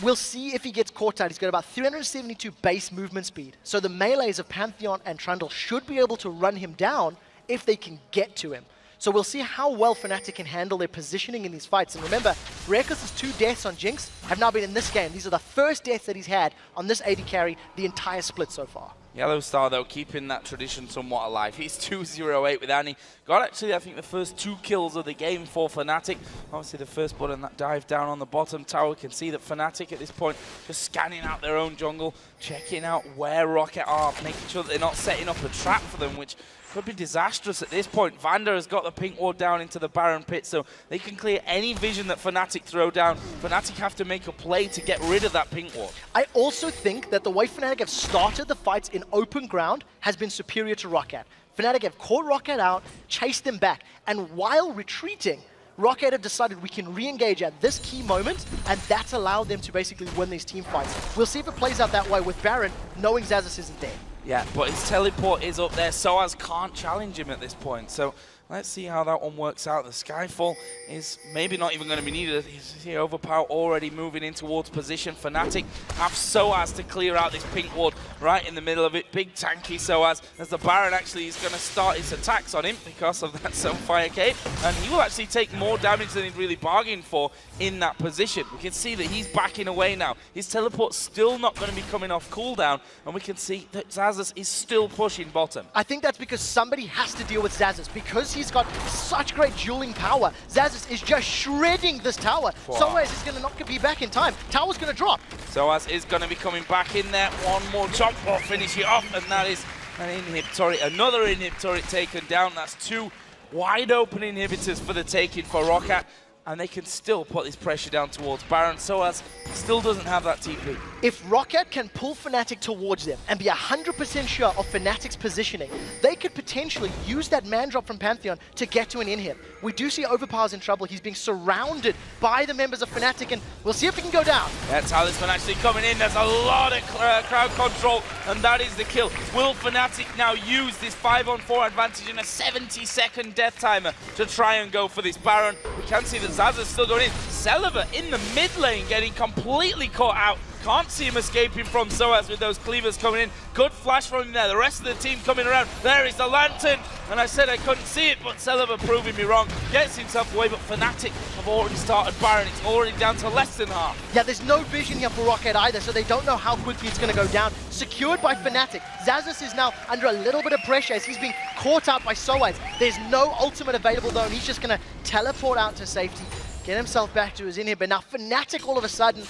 A: We'll see if he gets caught out. He's got about 372 base movement speed, so the melees of Pantheon and Trundle should be able to run him down if they can get to him. So we'll see how well Fnatic can handle their positioning in these fights. And remember, Reckless's 2 deaths on Jinx have now been in this game. These are the first deaths that he's had on this AD carry the entire split so far.
B: Yellowstar, though, keeping that tradition somewhat alive. He's 2-0-8 with Annie. Got actually, I think, the first 2 kills of the game for Fnatic. Obviously, the first button, that dive down on the bottom tower. Can see that Fnatic at this point just scanning out their own jungle, checking out where Roccat are, making sure that they're not setting up a trap for them, which could be disastrous at this point. Vander has got the pink ward down into the Baron pit, so they can clear any vision that Fnatic throw down. Fnatic have to make a play to get rid of that pink ward.
A: I also think that the way Fnatic have started the fights in open ground has been superior to Roccat. Fnatic have caught Roccat out, chased them back, and while retreating, Roccat have decided we can re-engage at this key moment, and that's allowed them to basically win these team fights. We'll see if it plays out that way with Baron, knowing Zazas isn't there.
B: Yeah, but his teleport is up there. Soaz can't challenge him at this point. So Let's see how that one works out. The Skyfall is maybe not even going to be needed. You see Overpower already moving in towards position. Fnatic have Soaz to clear out this pink ward right in the middle of it. Big tanky Soaz, as the Baron actually is going to start his attacks on him because of that Sunfire Cape. And he will actually take more damage than he'd really bargained for in that position. We can see that he's backing away now. His teleport's still not going to be coming off cooldown. And we can see that Xaxus is still pushing bottom.
A: I think that's because somebody has to deal with Xaxus. Because he's got such great dueling power, Xaxus is just shredding this tower.
B: Wow.
A: Soaz is going to not be back in time. Tower's going to drop.
B: Soaz is going to be coming back in there. One more chop will finish it off, and that is an inhib turret. Another inhib turret taken down. That's 2 wide open inhibitors for the taking for Roccat. And they can still put this pressure down towards Baron. Soaz still doesn't have that TP.
A: If Roccat can pull Fnatic towards them and be 100% sure of Fnatic's positioning, they could potentially use that man drop from Pantheon to get to an inhib. We do see Overpower's in trouble. He's being surrounded by the members of Fnatic, and we'll see if he can go down.
B: That's Talisman actually coming in. There's a lot of crowd control, and that is the kill. Will Fnatic now use this 5-on-4 advantage in a 70-second death timer to try and go for this Baron? We can see that Xaxus still going in. Celiva in the mid lane getting completely caught out. Can't see him escaping from Soaz with those cleavers coming in. Good flash from him there. The rest of the team coming around. There is the Lantern. And I said I couldn't see it, but Celiva proving me wrong. Gets himself away, but Fnatic have already started Baron. It's already down to less than half.
A: Yeah, there's no vision here for Roccat either, so they don't know how quickly it's going to go down. Secured by Fnatic. Xaxus is now under a little bit of pressure as he's being caught out by Soaz. There's no ultimate available though, and he's just going to teleport out to safety. Get himself back to his inhib, but now Fnatic all of a sudden,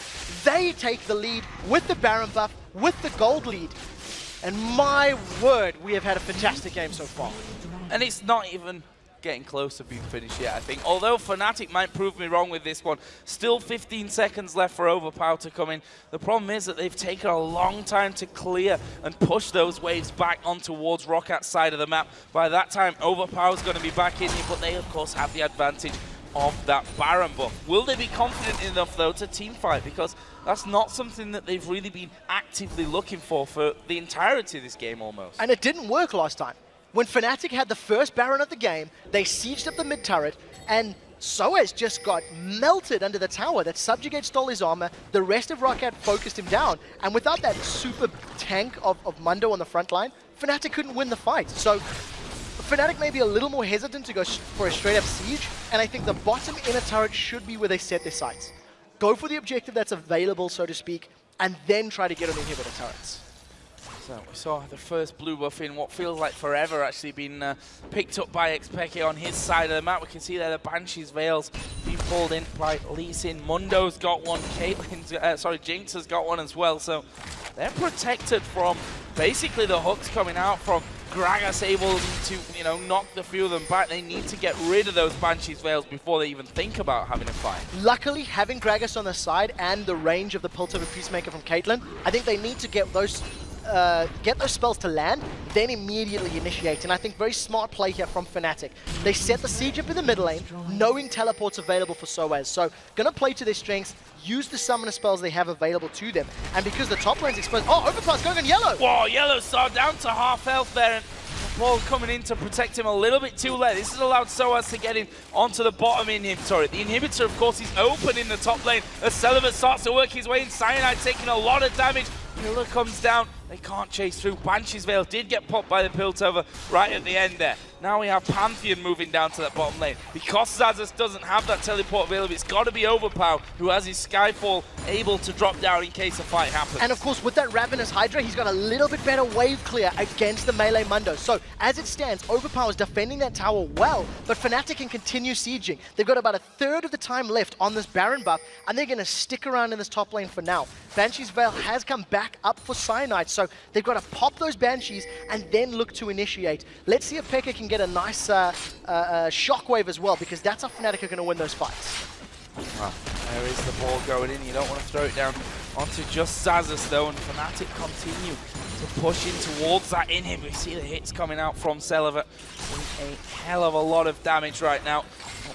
A: they take the lead with the Baron buff, with the gold lead. And my word, we have had a fantastic game so far.
B: And it's not even getting close to being finished yet, I think. Although Fnatic might prove me wrong with this one, still 15 seconds left for Overpower to come in. The problem is that they've taken a long time to clear and push those waves back on towards Rockat's side of the map. By that time, Overpower's going to be back in here, but they, of course, have the advantage of that Baron buff. Will they be confident enough, though, to teamfight? Because that's not something that they've really been actively looking for the entirety of this game, almost.
A: And it didn't work last time. When Fnatic had the first Baron of the game, they sieged up the mid turret, and Soaz just got melted under the tower. That Subjugate stole his armor, the rest of Roccat focused him down, and without that super tank of Mundo on the front line, Fnatic couldn't win the fight. So Fnatic may be a little more hesitant to go for a straight-up siege, and I think the bottom inner turret should be where they set their sights. Go for the objective that's available, so to speak, and then try to get on the inhibitor turrets.
B: So we saw the first blue buff in what feels like forever actually being picked up by xPeke on his side of the map. We can see there the Banshee's Veils being pulled in by Lee Sin. Mundo's got one, Jinx has got one as well. So they're protected from basically the hooks coming out from Gragas able to, knock the few of them back. They need to get rid of those Banshee's Veils before they even think about having a fight.
A: Luckily, having Gragas on the side and the range of the Piltover Peacemaker from Caitlyn, I think they need to get those spells to land, then immediately initiate. And I think very smart play here from Fnatic. They set the siege up in the mid lane, knowing teleport's available for Soaz. So, gonna play to their strengths, use the summoner spells they have available to them. And because the top lane's exposed, Overpower's going on yellow!
B: Whoa, yellow saw down to half health there, and the ball coming in to protect him a little bit too late. This has allowed Soaz to get in onto the bottom inhib turret. The inhibitor, of course, is open in the top lane as Celiva starts to work his way in. Cyanide taking a lot of damage. Pillar comes down. They can't chase through. Banshee's Veil did get popped by the Piltover right at the end there. Now we have Pantheon moving down to that bottom lane. Because Xaxus doesn't have that teleport available, it's got to be Overpower who has his Skyfall able to drop down in case a fight happens.
A: And of course, with that Ravenous Hydra, he's got a little bit better wave clear against the melee Mundo. So, as it stands, Overpower's defending that tower well, but Fnatic can continue sieging. They've got about a third of the time left on this Baron buff, and they're going to stick around in this top lane for now. Banshee's Veil has come back up for Cyanide, so they've got to pop those Banshees and then look to initiate. Let's see if Pekka can get a nice shockwave as well, because that's how Fnatic are going to win those fights.
B: Well, there is the ball going in. You don't want to throw it down onto just Xaxus though, and Fnatic continue to push in towards that inhib. We see the hits coming out from Celiva. A hell of a lot of damage right now.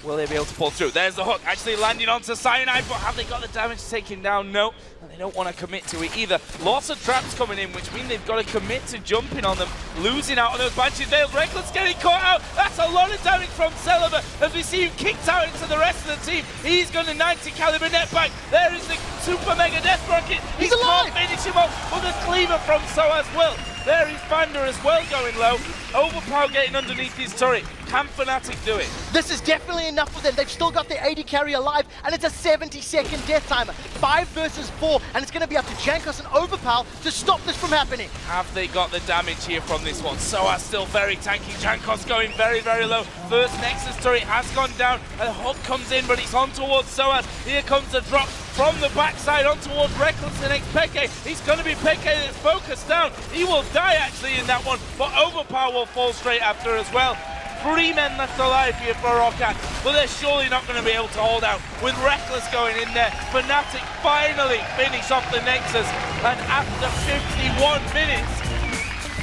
B: Will they be able to pull through? There's the hook, actually landing onto Cyanide, but have they got the damage taken down? No, and they don't want to commit to it either. Lots of traps coming in, which mean they've got to commit to jumping on them, losing out on those Banshees. Reckless getting caught out. That's a lot of damage from Celiber as we see him kicked out into the rest of the team. He's going to 90 caliber net back. There is the super mega death rocket. He can't finish him off with a cleaver from Soaz will. There is Vander as well going low. Overpower getting underneath his turret. Can Fnatic do it?
A: This is definitely enough for them. They've still got their AD carry alive, and it's a 70-second death timer. 5 versus 4, and it's going to be up to Jankos and Overpower to stop this from happening.
B: Have they got the damage here from this one? Soaz still very tanky. Jankos going very, very low. First Nexus turret has gone down. A hook comes in, but it's on towards Soaz. Here comes a drop from the backside on towards Reckless and xPeke. He's going to be Peke that's focused down. He will die actually in that one, but Overpower will fall straight after as well. 3 men left alive here for Roccat, but they're surely not going to be able to hold out with Reckless going in there. Fnatic finally finish off the Nexus, and after 51 minutes,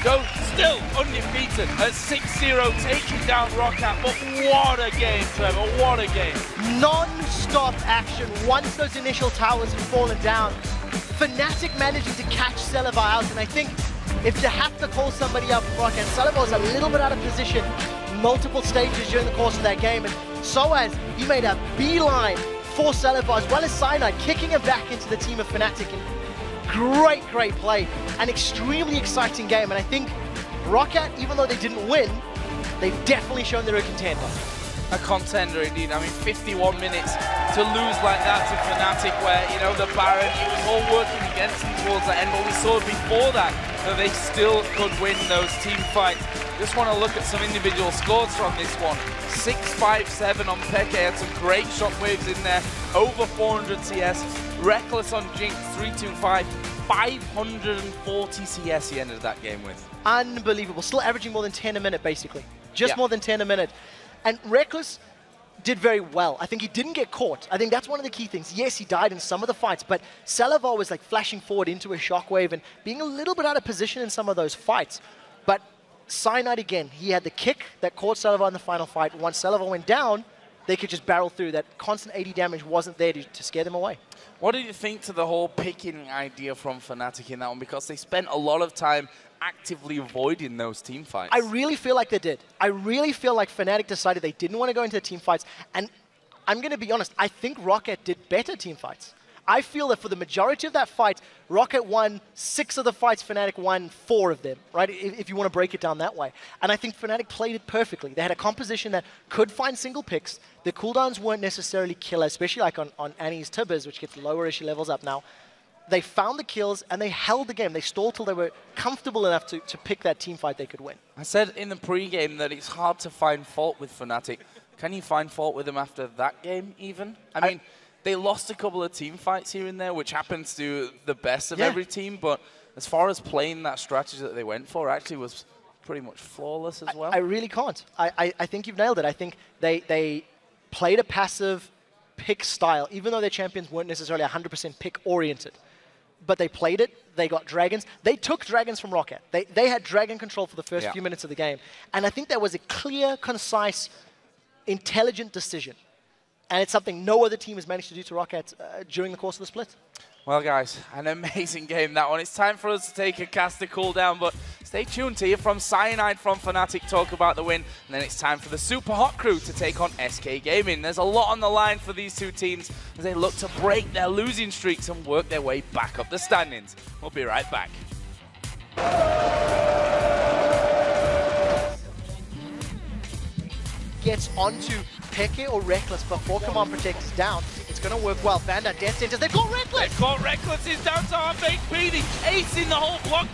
B: go still undefeated at 6-0, taking down Roccat. But what a game, Trevor, what a game.
A: Non-stop action once those initial towers have fallen down. Fnatic managing to catch Celiber out, and I think if you have to call somebody up for Roccat, Celiber was a little bit out of position multiple stages during the course of that game, and Soaz, he made a beeline for Celiber as well as Cyanide, kicking him back into the team of Fnatic. And great play, an extremely exciting game, and I think Roccat, even though they didn't win, they've definitely shown they're a contender.
B: A contender indeed. I mean, 51 minutes to lose like that to Fnatic, where, you know, the Baron, it was all working against them towards the end, but we saw before that they still could win those team fights. Just want to look at some individual scores from this one. 6-5-7 on Peke, had some great shockwaves in there, over 400 CS. Reckless on Jinx, 325, 540 CS he ended that game with.
A: Unbelievable, still averaging more than 10 a minute basically. Just more than 10 a minute. And Reckless did very well. I think he didn't get caught. I think that's one of the key things. Yes, he died in some of the fights, but Celiber was like flashing forward into a shockwave and being a little bit out of position in some of those fights. But Cyanide again, he had the kick that caught Celiber in the final fight. Once Celiber went down, they could just barrel through. That constant 80 damage wasn't there to scare them away.
B: What did you think to the whole picking idea from Fnatic in that one? Because they spent a lot of time actively avoiding those team fights.
A: I really feel like they did. I really feel like Fnatic decided they didn't want to go into the team fights. And I'm going to be honest, I think Roccat did better team fights. I feel that for the majority of that fight, Roccat won 6 of the fights, Fnatic won 4 of them, right? If you want to break it down that way. And I think Fnatic played it perfectly. They had a composition that could find single picks. The cooldowns weren't necessarily killer, especially like on Annie's Tibbers, which gets lower as she levels up now. They found the kills and they held the game. They stalled till they were comfortable enough to pick that team fight they could win.
B: I said in the pre-game that it's hard to find fault with Fnatic. Can you find fault with them after that game even? I mean, they lost a couple of team fights here and there, which happens to the best of every team, but as far as playing that strategy that they went for, actually was pretty much flawless as well.
A: I really can't. I think you've nailed it. I think they played a passive pick style, even though their champions weren't necessarily 100% pick-oriented. But they played it, they got dragons. They took dragons from Roccat. They had dragon control for the first few minutes of the game. And I think that was a clear, concise, intelligent decision. And it's something no other team has managed to do to Roccat during the course of the split.
B: Well, guys, an amazing game, that one. It's time for us to take a caster cool down, but stay tuned to hear from Cyanide from Fnatic talk about the win, and then it's time for the Super Hot crew to take on SK Gaming. There's a lot on the line for these two teams as they look to break their losing streaks and work their way back up the standings. We'll be right back.
A: Gets onto Peke or Reckless before Command Protect is down. It's going to work well. Vander, Death Centers, they've got Reckless!
B: They've got Reckless, he's down to half HP, ace in the whole block.